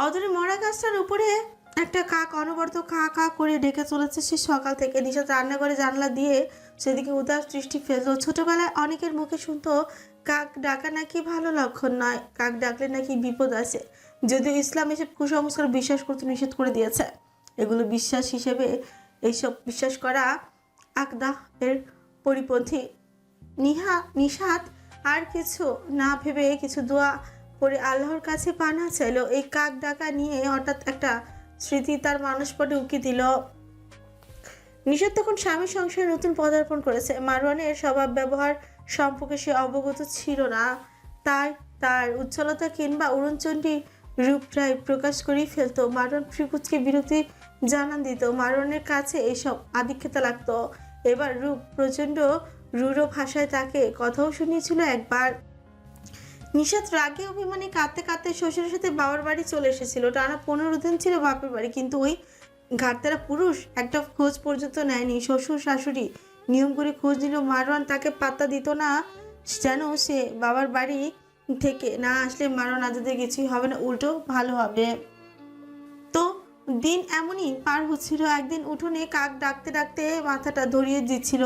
অদূরে মরা গাছটার উপরে একটা কাক অনবরত কা কা করে ডেকে চলেছে সে সকাল থেকে। নিশাত রান্নাঘরে জানলা দিয়ে সেদিকে উদাস দৃষ্টি ফেললো। ছোটবেলায় অনেকের মুখে শুনতো কাক ডাকা নাকি ভালো লক্ষণ নয়, কাক ডাকলে নাকি বিপদ আছে। যদিও ইসলাম এসব কুসংস্কার বিশ্বাস করতে নিষেধ করে দিয়েছে, এগুলো বিশ্বাস হিসেবে এইসব বিশ্বাস করা আকদাহ এর পরিপন্থী। নিশাত আর কিছু না ভেবে কিছু দোয়া পরে আল্লাহর কাছে পানা চাইলো। এই কাক ডাকা নিয়ে হঠাৎ একটা স্মৃতি তার মানসপটে উকি দিল। নিশাত তখন স্বামীর সংসারে নতুন পদার্পণ করেছে। মারওয়ানের স্বভাব ব্যবহার সম্পর্কে সে অবগত ছিল না, তাই তার উজ্জ্বলতা কিংবা উড়নচণ্ডী রূপটাই প্রকাশ করেই ফেলতো। মারওয়ান ফ্রিকুচকে বিরক্তি জানান দিত, মারওয়ানের কাছে এসব আধিক্যতা লাগতো। এবার রূপ প্রচণ্ড রূঢ় ভাষায় তাকে কথাও শুনিয়েছিল একবার। নিশাত রাগে অভিমানে কাঁদতে কাঁদতে শ্বশুরের সাথে বাবার বাড়ি চলে এসেছিল। টানা 15 দিন ছিল বাপের বাড়ি, কিন্তু ওই ঘাটতারা পুরুষ একটা খোঁজ পর্যন্ত নেয়নি। শ্বশুর শাশুড়ি নিয়ম করে খোঁজ নিল, মারওয়ান তাকে পাত্তা দিত না, যেন সে বাবার বাড়ি থেকে না আসলে মারওয়ান আজাদের কিছুই হবে না, উল্টো ভালো হবে। তো দিন এমনই পার হচ্ছিল। একদিন উঠোনে কাক ডাকতে ডাকতে মাথাটা ধরিয়ে দিচ্ছিল।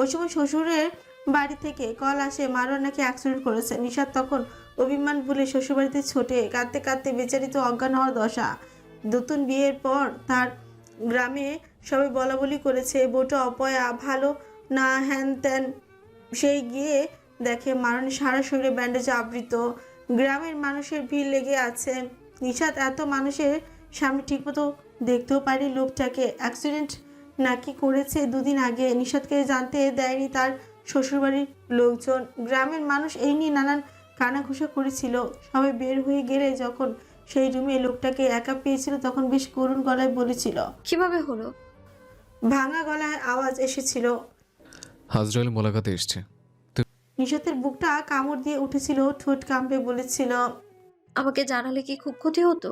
ওই সময় শ্বশুরের বাড়ি থেকে কল আসে মারওয়ান নাকি অ্যাক্সিডেন্ট করেছে। নিশাত তখন অভিমান ভুলে শ্বশুরবাড়িতে ছোটে, কাঁদতে কাঁদতে বেচারি তো অজ্ঞান হওয়ার দশা। নতুন বিয়ের পর তার গ্রামে সবাই বলা বলি করেছে বউটা অপয়া, ভালো না, হ্যান ত্যান। সেই গিয়ে দেখে মারওয়ানের সারা শরীরে ব্যান্ডেজে আবৃত। গ্রামের মানুষের ভিড় লেগে আছে। নিশাত এত মানুষের সামনে ঠিকমতো দেখতেও পারি লোকটাকে। অ্যাক্সিডেন্ট নাকি করেছে 2 দিন আগে। নিশাতকে জানতে দেয়নি তার শ্বশুরবাড়ির লোকজন। গ্রামের মানুষ এই নিয়ে নানান কানাঘুষা করেছিল। সবাই বের হয়ে গেলে যখন সেই রুমে লোকটাকে একা পেয়েছিল তখন বেশ করুণ গলায় বলেছিল। কিভাবে হলো? ভাঙা গলায় আওয়াজ এসেছিল। হাজরাইল মোলাকাতে এসছে। নিশাতের বুকটা কামড় দিয়ে উঠেছিল, ঠোঁট কামড়ে বলেছিল। আমাকে জানালে কি খুব ক্ষতি হতো?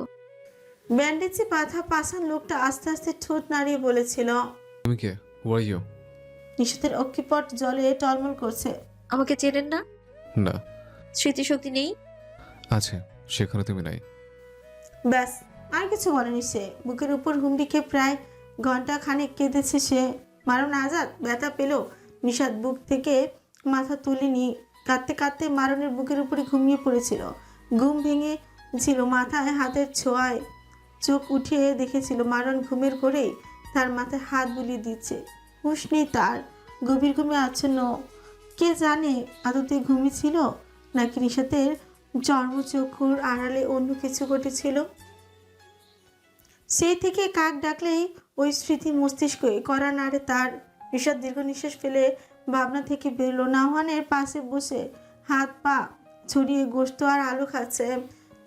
ব্যান্ডেজে বাঁধা পাষাণ লোকটা আস্তে আস্তে ঠোঁট নাড়িয়ে বলেছিল। তুমি কে? হু আর ইউ? নিশাতের অক্ষিপট জলে টলমল করছে। আমাকে চেনেন না? না। স্মৃতিশক্তি নেই? আছে, সেখানে তুমি নাই। ব্যাস, আর কিছু বলেনি সে। বুকের উপর হুমড়ি খেয়ে প্রায় ঘন্টা খানেক কেঁদেছে সে। মারণ আজাদ ব্যথা পেল। নিশাত বুক থেকে মাথা তুলিনি। কাঁদতে কাঁদতে মারণের বুকের উপরে ঘুমিয়ে পড়েছিল। ঘুম ভেঙে ছিল মাথায় হাতের ছোঁয়ায়। চোখ উঠিয়ে দেখেছিল মারণ ঘুমের ঘোরেই তার মাথায় হাত বুলিয়ে দিচ্ছে। হুঁশ নেই তার, গভীর ঘুমে আচ্ছন্ন। কে জানে আদতে ঘুমিয়েছিল নাকি নিশাতের চর্মচক্ষুর আড়ালে অন্য কিছু ঘটেছিল। সেই থেকে কাক ডাকলেই ওই স্মৃতি মস্তিষ্কে কড়া নাড়ে তার। নিশাত দীর্ঘ নিঃশ্বাস ফেলে ভাবনা থেকে বেরোলো। নাওহানের পাশে বসে হাত পা ছড়িয়ে গোশত আর আলু খাচ্ছে।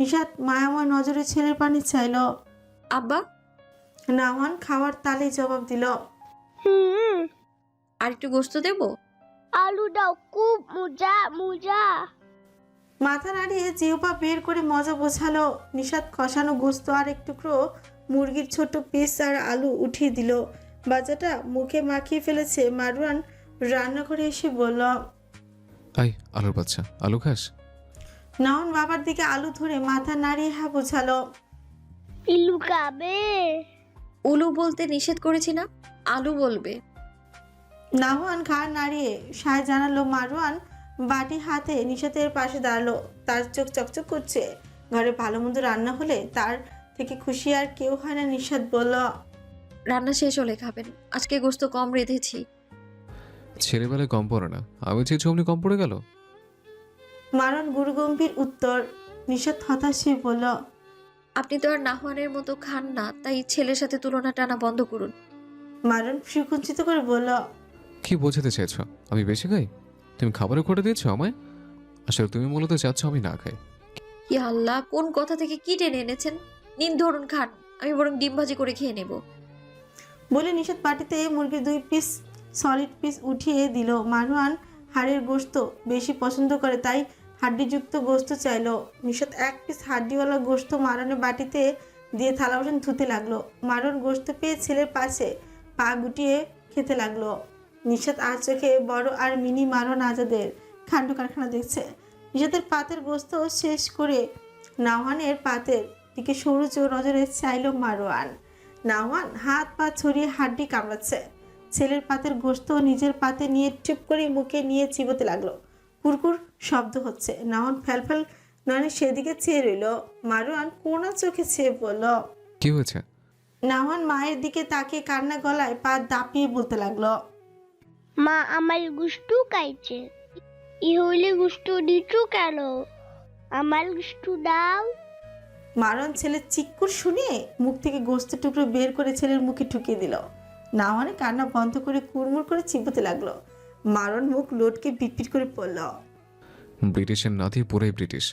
নিশাত মায়াময় নজরে ছেলের পানি চাইল। আব্বা, নাওহান খাওয়ার তালে জবাব দিল। আর একটু গোশত দেবো? আলু দাও, খুব মজা মজা। মাথা নাড়িয়ে জিহ্বা বের করে মজা বোঝালো। নিশাত কষানো গোস্ত আর এক টুকরো মুরগির ছোট পিস আর আলু উঠিয়ে দিল। বাজাটা মুখে মাখিয়ে ফেলেছে। মারওয়ান রান্নাঘরে এসে বলল, আই আলুর বাচ্চা, আলু খাস? নাওয়ান বাবার দিকে আলু ধরে মাথা নাড়িয়ে হ্যাঁ বোঝালো। ইলু খাবে? উলু বলতে নিষেধ করেছি না, আলু বলবে। নাওয়ান ঘাড় নাড়িয়ে সায় জানালো। মারওয়ান বাটি হাতে নিশাতের পাশে দাঁড়ালো। তার চোখ চকচক করছে। ঘরে ভালো মন্দ রান্না হলে তার থেকে খুশি আর কেউ হয় না। নিশাত বলল, রান্না শেষ হলে খাবেন, আজকে গোশত কম রেঁধেছি। ছেলেবেলায় কম পড়ে না, আমি চেয়েছি অমনি কম পড়ে গেল। মারণ গুরুগম্ভীর উত্তর। নিশাত হতাশ হয়ে বলল, আপনি তো আর নাহওয়ানের মতো খান না, তাই ছেলের সাথে তুলনা টানা বন্ধ করুন। মারণ ফ্রিকুঞ্চিত করে বলল, কি বোঝাতে চাইছো? আমি বেশি খাই? তুমি খাবারে খোটা দিয়েছো আমায়? আসলে তুমি মূলত চাচ্ছ আমি না খাই। কি আল্লাহ, কোন কথা থেকে কি টেনে এনেছেন? নিন ধরুন খান, আমি বরং ডিম ভাজি করে খেয়ে নেব। বলে নিশাত পাটিতে মুরগির 2 পিস সলিড পিস উঠিয়ে দিল। মারওয়ান হাড়ের গোশত বেশি পছন্দ করে, তাই হাড্ডিযুক্ত গোশত চাইলো। নিশাত 1 পিস হাড্ডিওয়ালা গোশত মারণের বাটিতে দিয়ে থালা বাসন ধুতে লাগলো। মারণ গোশত পেয়ে ছেলের পাশে পা গুটিয়ে খেতে লাগলো। নিশাত আর চোখে বড় আর মিনি মারণ আজাদের কাণ্ড কারখানা দেখছে। নিশাতের পাতের গোশত শেষ করে নাওহানের পাতের দিকে সরু নজরে চাইল মারওয়ান। নাওয়ান হাত পা ছড়িয়ে হাড্ডি কামড়াচ্ছে। ছেলের পাতের গোশত নিজের পাতে নিয়ে টিপ করে মুখে নিয়ে চিবোতে লাগলো। কুরকুর শব্দ হচ্ছে। নাওয়ান ফ্যালফ্যাল নয়নে সেদিকে চেয়ে রইল। মারওয়ান কোনা চোখে চেয়ে বলল। কি হয়েছে? নাওয়ান মায়ের দিকে তাকিয়ে কান্না গলায় পা দাপিয়ে বলতে লাগলো। মা আমার গুষ্টু খাইছে। ই হইলে গুষ্টু দিচ্ছু কেন? আমার গুষ্টু দাও। মারওয়ান ছেলের চিৎকার শুনে মুখ থেকে গোস্তের টুকরো বের করে ছেলের মুখে ঠুকিয়ে দিল। নাওয়ানে কান্না বন্ধ করে কুড়মুড় করে চিবোতে লাগলো। মারওয়ান মুখ লোটকে পিটপিট করে পড়ল। ব্রিটিশের নাতি পুরাই ব্রিটিশ।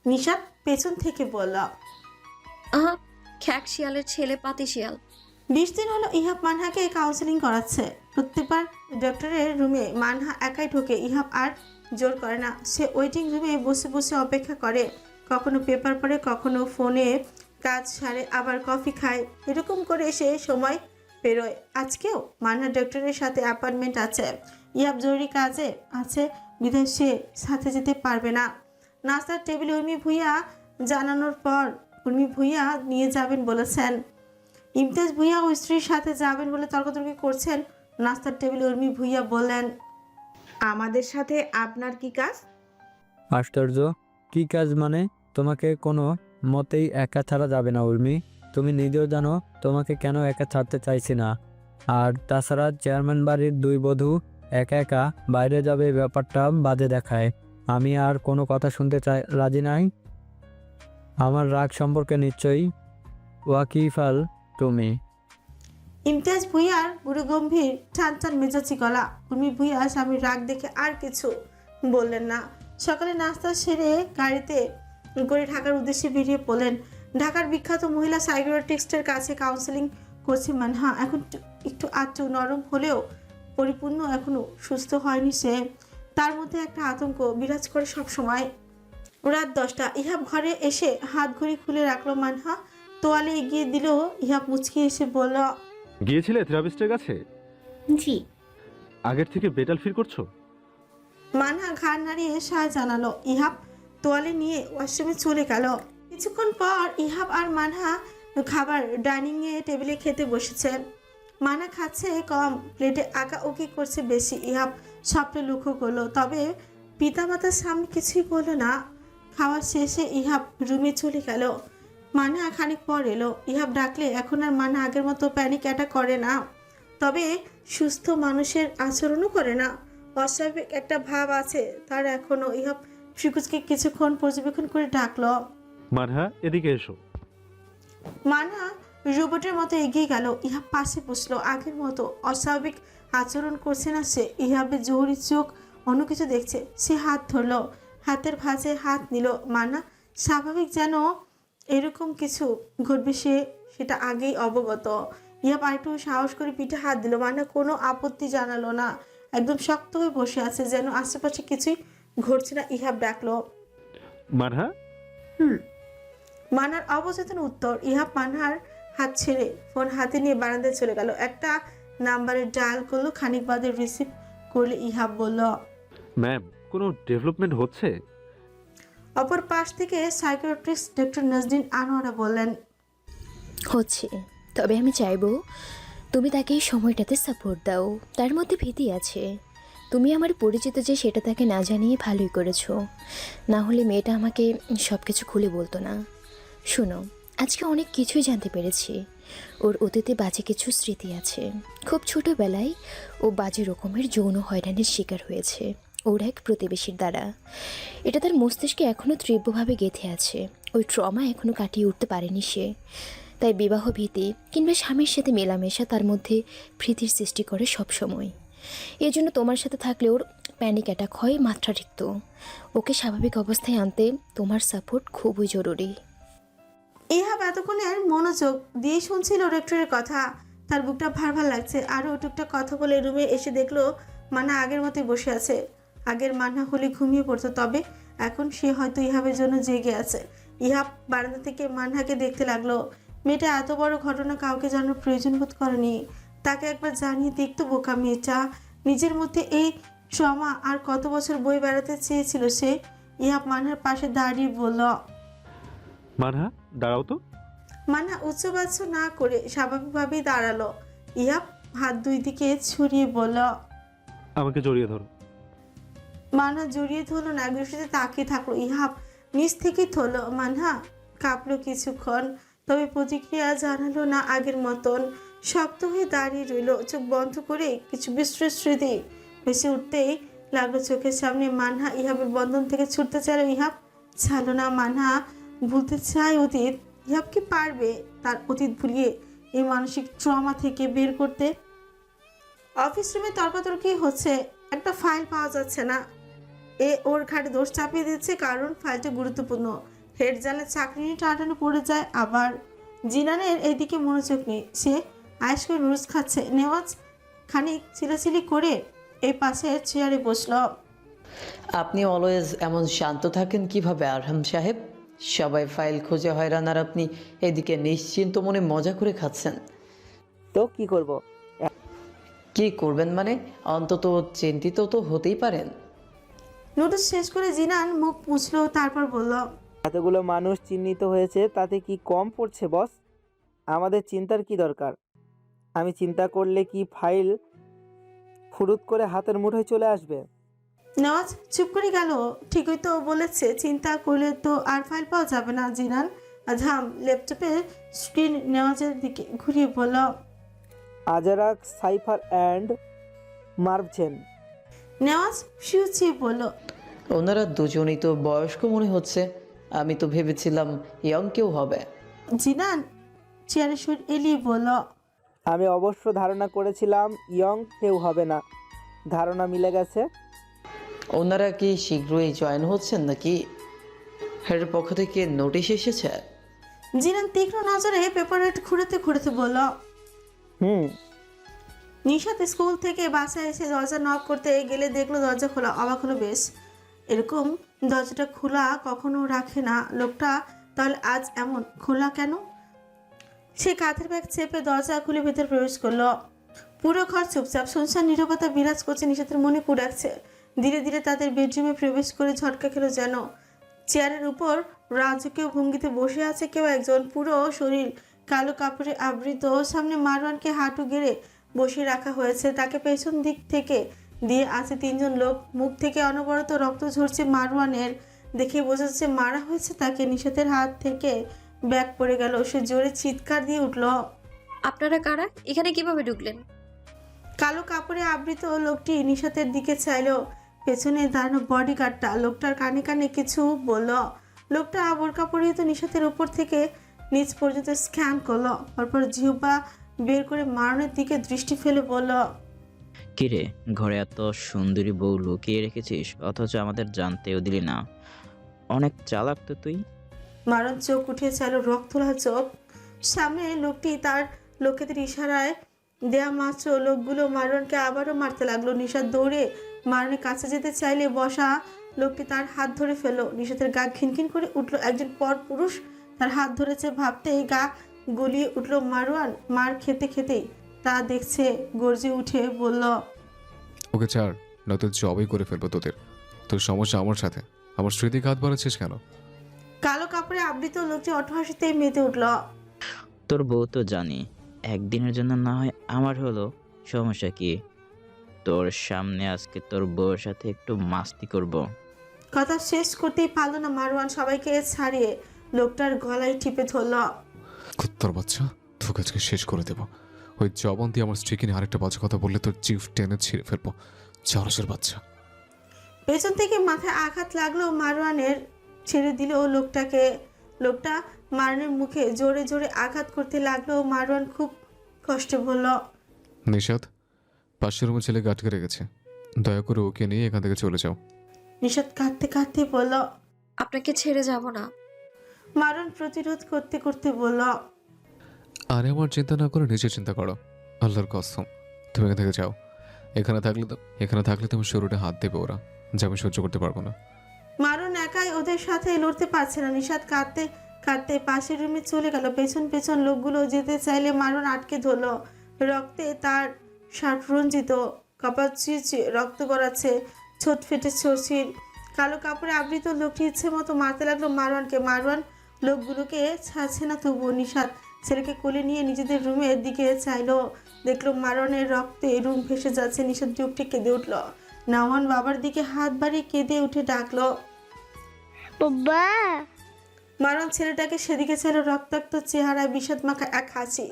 নিশাত পেছন থেকে বলল। আহা, খ্যাক শিয়ালের ছেলে পাতি শিয়াল। 20 দিন হলো ইহাব মানহাকে কাউন্সেলিং করাচ্ছে। প্রত্যেকবার ডক্টরের রুমে মানহা একাই ঢোকে। ইহাব আর জোর করে না। সে ওয়েটিং রুমে বসে বসে অপেক্ষা করে। কখনো পেপার পড়ে, কখনো ফোনে কাজ সারে, আবার কফি খায়। এরকম করে সে সময় পেরোয়। আজকেও মানহা ডক্টরের সাথে অ্যাপয়েন্টমেন্ট আছে। ইহাব জরুরি কাজে আছে বিধায় সে সাথে যেতে পারবে না। নাস্তার টেবিলে উর্মি ভুইয়া জানানোর পর উর্মি ভুইয়া নিয়ে যাবেন বলেছেন। ইমতিয়াজ ভুইয়া ও স্ত্রীর সাথে যাবেন বলে তর্কতর্কি করছেন। নাস্তার টেবিলে উর্মি ভুইয়া বললেন। আমাদের সাথে আপনার কি কাজ? আশ্চর্য, কি কাজ মানে? তোমাকে কোনো মতেই একা ছাড়া যাবে না উর্মি। তুমি নিজেও জানো তোমাকে কেন একা ছাড়তে চাইছি না। আর তাছাড়া চেয়ারম্যান বাড়ির 2 বধূ একা একা বাইরে যাবে, ব্যাপারটা বাজে দেখায়। আমি আর কোনো কথা শুনতে রাজি নাই। আমার রাগ সম্পর্কে নিশ্চয়ই ওয়াকিফাল তুমি। ইমতিয়াজ ভুইয়ার বুড়ো গম্ভীর টান টান মেজাজি গলা। উর্মি ভুইয়া স্বামীর রাগ দেখে আর কিছু বললেন না। সকালে নাস্তা সেরে গাড়িতে করে ঢাকার উদ্দেশ্যে বেরিয়ে পড়লেন। ঢাকার বিখ্যাত মহিলা সাইকিয়াট্রিস্টের কাছে কাউন্সেলিং করছে মানহা। এখন একটু আধটু নরম হলেও পরিপূর্ণ এখনো সুস্থ হয়নি সে। তার মধ্যে একটা আতঙ্ক বিরাজ করে সব সময়। রাত 10টা। ইহাব ঘরে এসে হাত ঘড়ি খুলে রাখলো মানহা। তোয়ালে এগিয়ে দিল। ইহাব মুচকি এসে বলল। গিয়েছিলে থেরাপিস্টের কাছে? জি। আগের থেকে বেটার ফিল করছো? মানহা ঘাড় নাড়িয়ে সায় জানালো। ইহাব তোয়ালে নিয়ে ওয়াশরুমে চলে গেল। কিছুক্ষণ পর ইহাব আর মানহা খাবার ডাইনিং এ টেবিলে খেতে বসেছে। মানহা খাচ্ছে কম, প্লেটে আঁকা উকি করছে বেশি। ইহাব সবটা লক্ষ্য করলো, তবে পিতামাতার সামনে কিছুই বললো না। খাওয়া শেষে ইহাব রুমে চলে গেল। মানহা খানিক পর এলো। ইহাব ডাকলে এখন আর মানহা আগের মতো প্যানিক অ্যাটাক করে না, তবে সুস্থ মানুষের আচরণও করে না। অস্বাভাবিক একটা ভাব আছে তার এখনো। ইহাব ফিকুজকে কিছুক্ষণ পর্যবেক্ষণ করে ডাকলো। মানহা, এদিকে এসো। মানহা রোবটের মতো এগিয়ে গেল। ইহাব পাশে বসলো। আগের মতো অস্বাভাবিক আচরণ করছে না সে। ইহাবের জোহরি চোখ অন্য কিছু দেখছে। সে হাত ধরলো, হাতের ভাঁজে হাত নিল। মানহা স্বাভাবিক যেন এরকম কিছু ঘটবে সেটা আগেই অবগত। ইহাব আরেকটু সাহস করে পিঠে হাত দিল। মানহা কোনো আপত্তি জানালো না, একদম শক্ত হয়ে বসে আছে, যেন আশেপাশে কিছুই ঘটছে না। ইহাব ডাকলো। মানহা। মানহার অবচেতন উত্তর। ইহাব মানহার হাত ছেড়ে ফোন হাতে নিয়ে বারান্দায় চলে গেল। একটা নাম্বারে ডায়াল করলো। খানিক বাদে রিসিভ করলে ইহাব বলল। ম্যাম, কোনো ডেভেলপমেন্ট হচ্ছে? অপর পাশ থেকে সাইকিয়াট্রিস্ট ডক্টর নাজনীন আনোয়ারা বললেন। হচ্ছে, তবে আমি চাইবো তুমি তাকে এই সময়টাতে সাপোর্ট দাও। তার মধ্যে ভীতি আছে। তুমি আমার পরিচিত যে সেটা তাকে না জানিয়ে ভালোই করেছো, না হলে মেয়েটা আমাকে সব কিছু খুলে বলতো না। শোনো, আজকে অনেক কিছুই জানতে পেরেছি। ওর অতীতে বাজে কিছু স্মৃতি আছে। খুব ছোটোবেলায় ও বাজে রকমের যৌন হয়রানির শিকার হয়েছে ওর এক প্রতিবেশীর দ্বারা। এটা তার মস্তিষ্কে এখনও তীব্রভাবে গেঁথে আছে। ওই ট্রমা এখনও কাটিয়ে উঠতে পারেনি সে। তাই বিবাহ ভীতি কিংবা স্বামীর সাথে মেলামেশা তার মধ্যে ভীতির সৃষ্টি করে সবসময়। এই জন্য তোমার সাথে থাকলে ওর প্যানিক অ্যাটাক হয় মাত্রাতিরিক্ত। ওকে স্বাভাবিক অবস্থায় আনতে তোমার সাপোর্ট খুবই জরুরি। ইহাব এতক্ষণের মনোযোগ দিয়ে শুনছিল ডক্টরের কথা। তার বুকটা ভার ভার লাগছে। আরও টুকটাক কথা বলে রুমে এসে দেখলো মানহা আগের মতোই বসে আছে। আগের মানহা হলে ঘুমিয়ে পড়তো, তবে এখন সে হয়তো ইহাবের জন্য জেগে আছে। ইহাব বারান্দা থেকে মানহাকে দেখতে লাগলো। মেয়েটা এত বড় ঘটনা কাউকে জানার প্রয়োজন বোধ করেনি। তাকে একবার জানিয়ে দেখতো বোকা মেয়েটা। নিজের মধ্যে এই ট্রমা আর কত বছর বই বেড়াতে চেয়েছিল সে। ইহাব মানহার পাশে দাঁড়িয়ে বলল। মানহা দাঁড়াও তো। মানহা উচ্চবাচ্য না করে স্বাভাবিকভাবেই দাঁড়ালো। ইহাব হাত দুই দিকে ছড়িয়ে বলল। আমাকে জড়িয়ে ধরো। মানহা জড়িয়ে ধরলো না, দৃষ্টিতে তাকিয়ে থাকলো। ইহাব নিচ থেকে ধরলো। মানহা কাঁপলো কিছুক্ষণ, তবে প্রতিক্রিয়া জানালো না আগের মতন। শক্ত হয়ে দাঁড়িয়ে রইল, চোখ বন্ধ করে কিছু বিস্তৃত স্মৃতি ভেসে উঠতেই লাগলো চোখের সামনে। মানহা ইহাবের বন্ধন থেকে ছুটতে চাইল, ইহাব ছাড়লো না। মানহা ভুলতে চায় অতীত। ইহাব কি পারবে তার অতীত ভুলিয়ে এই মানসিক ট্রমা থেকে বের করতে? অফিস রুমে তর্কাতর্কি হচ্ছে, একটা ফাইল পাওয়া যাচ্ছে না। ওর ঘাটে দোষ চাপিয়ে দিচ্ছে কারণ ফাইলটা গুরুত্বপূর্ণ। হেড জানলে চাকরি নিয়ে টানাটানি পড়ে যায়। আবার জিনানের এইদিকে মনোযোগ নেই, সে আয়েশ করে নুডলস খাচ্ছে। নেওয়াজ খানিক চিলাচিলি করে এই পাশের চেয়ারে বসল। আপনি অলওয়েজ এমন শান্ত থাকেন কিভাবে আরহাম সাহেব? সবাই ফাইল খুঁজে হয়রান আর আপনি এদিকে নিশ্চিন্ত মনে মজা করে খাচ্ছেন। তো কি করব? কি করবেন মানে? অন্তত চিন্তিত তো হতেই পারেন। নুডলস শেষ করে জিনান মুখ মুছল, তারপর বলল, এতগুলো মানুষ চিহ্নিত হয়েছে, তাতে কি কম পড়ছে বস? আমাদের চিন্তার কি দরকার? আমি চিন্তা করলে কি ফাইল ফুরুত করে হাতের মুঠোয় চলে আসবে? নেওয়াজ চুপ করে গেল। ঠিকই তো বলেছে, চিন্তা করলে তো আর ফাইল পাওয়া যাবে না। জিনান ঝাম ল্যাপটপে স্ক্রিন নেওয়াজের দিকে ঘুরিয়ে বলল, আজারাক, সাইফার অ্যান্ড মার্ভচেন। নেওয়াজ ফিউচিয়ে বলল, ওনারা দুজনেই তো বয়স্ক মনে হচ্ছে। আমি তো ভেবেছিলাম ইয়ং কেউ হবে। জিনান চেয়ারে শুট এলিয়ে বলল, আমি অবশ্য ধারণা করেছিলাম ইয়ং কেউ হবে না। ধারণা মিলে গেছে। ওনারা কি শীঘ্রই জয়েন হচ্ছেন নাকি? হেডের পক্ষ থেকে নোটিশ এসেছে? জিনান তীক্ষ্ণ নজরে পেপারওয়েট ঘুরাতে ঘুরাতে বলল। নিশাত স্কুল থেকে বাসায় এসে দরজা নক করতে গেলে দেখলো দরজা খোলা। অবাক হলো বেশ, এরকম দরজাটা খোলা কখনো রাখে না লোকটা, তাহলে আজ এমন খোলা কেন? সে কাঁধের ব্যাগ চেপে দরজা খুলে ভেতর প্রবেশ করলো। পুরো ঘর চুপচাপ, শুনশান নীরবতা বিরাজ করছে। নিশাতের মনে কুড়াচ্ছে। ধীরে ধীরে তাদের বেডরুমে প্রবেশ করে ঝটকা খেলো যেন। চেয়ারের উপর রাজকীয় ভঙ্গিতে বসে আছে কেউ একজন, পুরো শরীর কালো কাপড়ে আবৃত। সামনে মারওয়ানকে হাঁটু গেড়ে বসিয়ে রাখা হয়েছে, তাকে পেছন দিক থেকে দিয়ে আছে তিনজন লোক। মুখ থেকে অনবরত রক্ত ঝরছে মারওয়ানের, দেখে বোঝা যাচ্ছে মারা হয়েছে তাকে। নিশাতের হাত থেকে ব্যাগ পড়ে গেল, সে জোরে চিৎকার দিয়ে উঠল। আপনারা কারা? এখানে কিভাবে ঢুকলেন? কালো কাপড়ে আবৃত লোকটি নিশাতের দিকে চাইলো। পেছনে দাঁড়ানো বডিগার্ডটা লোকটার কানে কানে কিছু বলল। লোকটা বোরকা পরিহিত নিশাতের উপর থেকে নিচ পর্যন্ত স্ক্যান করলো, তারপর জিহ্বা বের করে মারনের দিকে দৃষ্টি ফেলে বলল, কিরে, ঘরে এত সুন্দরী বউ লুকিয়ে রেখেছিস, অথচ আমাদের জানতেও দিলি না। অনেক চালাক তো তুই। মারন চোখ উঠিয়ে চাইলো, রক্তলা চোখ। সামনে লোকটি তার লোকেদের ইশারায় দেয়া মাত্র লোকগুলো মারওয়ানকে আবারও মারতে লাগলো। নিশাত দৌড়ে মারনের কাছে যেতে চাইলে বসা লোকটি তার হাত ধরে ফেললো। নিশাতের গা খিনখিন করে উঠলো। একজন পর পুরুষ তার হাত ধরেছে ভাবতেই গা গলিয়ে উঠলো। মারওয়ান মার খেতে খেতেই তা দেখছে, গর্জে উঠে বলল, ওকে ছাড়, নয়তো জবই করে ফেলবো তোদের। তোর সমস্যা আমার সাথে, আমার স্মৃতিকে হাত বাড়াচ্ছিস কেন? কালো কাপড়ে আবৃত লোকটি অট্টহাসিতেই মেতে উঠল। তোর বউ তো জানি, একদিনের জন্য না হয় আমার হলো, সমস্যা কি? তোর সামনে আজকে তোর বউয়ের সাথে একটু মাস্তি করব। কথা শেষ করতেই পারল না মারওয়ান, সবাইকে ছাড়িয়ে লোকটার গলায় টিপে ধরল। কুত্তার বাচ্চা, তোকে আজকে শেষ করে দেবো। ওই জবান দিয়ে আমার স্ত্রীকে নিয়ে আরেকটা বাজে কথা বললে তোর জিভ টেনে ছিঁড়ে ফেলবো, চারসের বাচ্চা। পেছন থেকে মাথায় আঘাত লাগলো মারওয়ানের, ছেড়ে দিল লোকটাকে। লোকটা মারওয়ানের মুখে জোরে জোরে আঘাত করতে লাগলো। মারওয়ান খুব কষ্টে বলল, নিশাত, পাশের রুমে ছেলেকে আটকে রেখেছে, দয়া করে ওকে নিয়ে এখান থেকে চলে যাও। নিশাত কাঁদতে কাঁদতে বলল, আপনাকে ছেড়ে যাব না। মারওয়ান প্রতিরোধ করতে করতে বলল, আরে আমার চিন্তা না করে নিজের চিন্তা করো, আল্লাহর কসম তুমি এখান থেকে যাও। এখানে থাকলে তুমি শরীরে হাত দেবে ওরা, যা আমি সহ্য করতে পারবো না। মারওয়ান একাই ওদের সাথে লড়তে পারছে না। নিশাত কাঁদতে কাঁদতে পাশের রুমে চলে গেল। পেছন পেছন লোকগুলো যেতে চাইলে মারওয়ান আটকে ধরলো। রক্তে তার শার্ট রঞ্জিত, কপাল চিরচির রক্ত গড়াচ্ছে, ছোট ফেটে শশীর। কালো কাপড়ে আবৃত লোকটি ইচ্ছে মতো মারতে লাগলো মারওয়ানকে। মারওয়ান লোকগুলোকে ছাড়ছে না তবুও নিশাত ছেলেকে কোলে নিয়ে নিজেদের রুমের দিকে চাইলো। দেখলো মারনের রক্তে রুম ভেসে যাচ্ছে। নিশাত চুপটি কেঁদে উঠল। নাওয়ান বাবার দিকে হাত বাড়িয়ে কেঁদে উঠে ডাকলো, বাবা। মারন ছেলেটাকে সেদিকে ছিল। রক্তাক্ত চেহারায় বিষাদ মাখা এক হাসি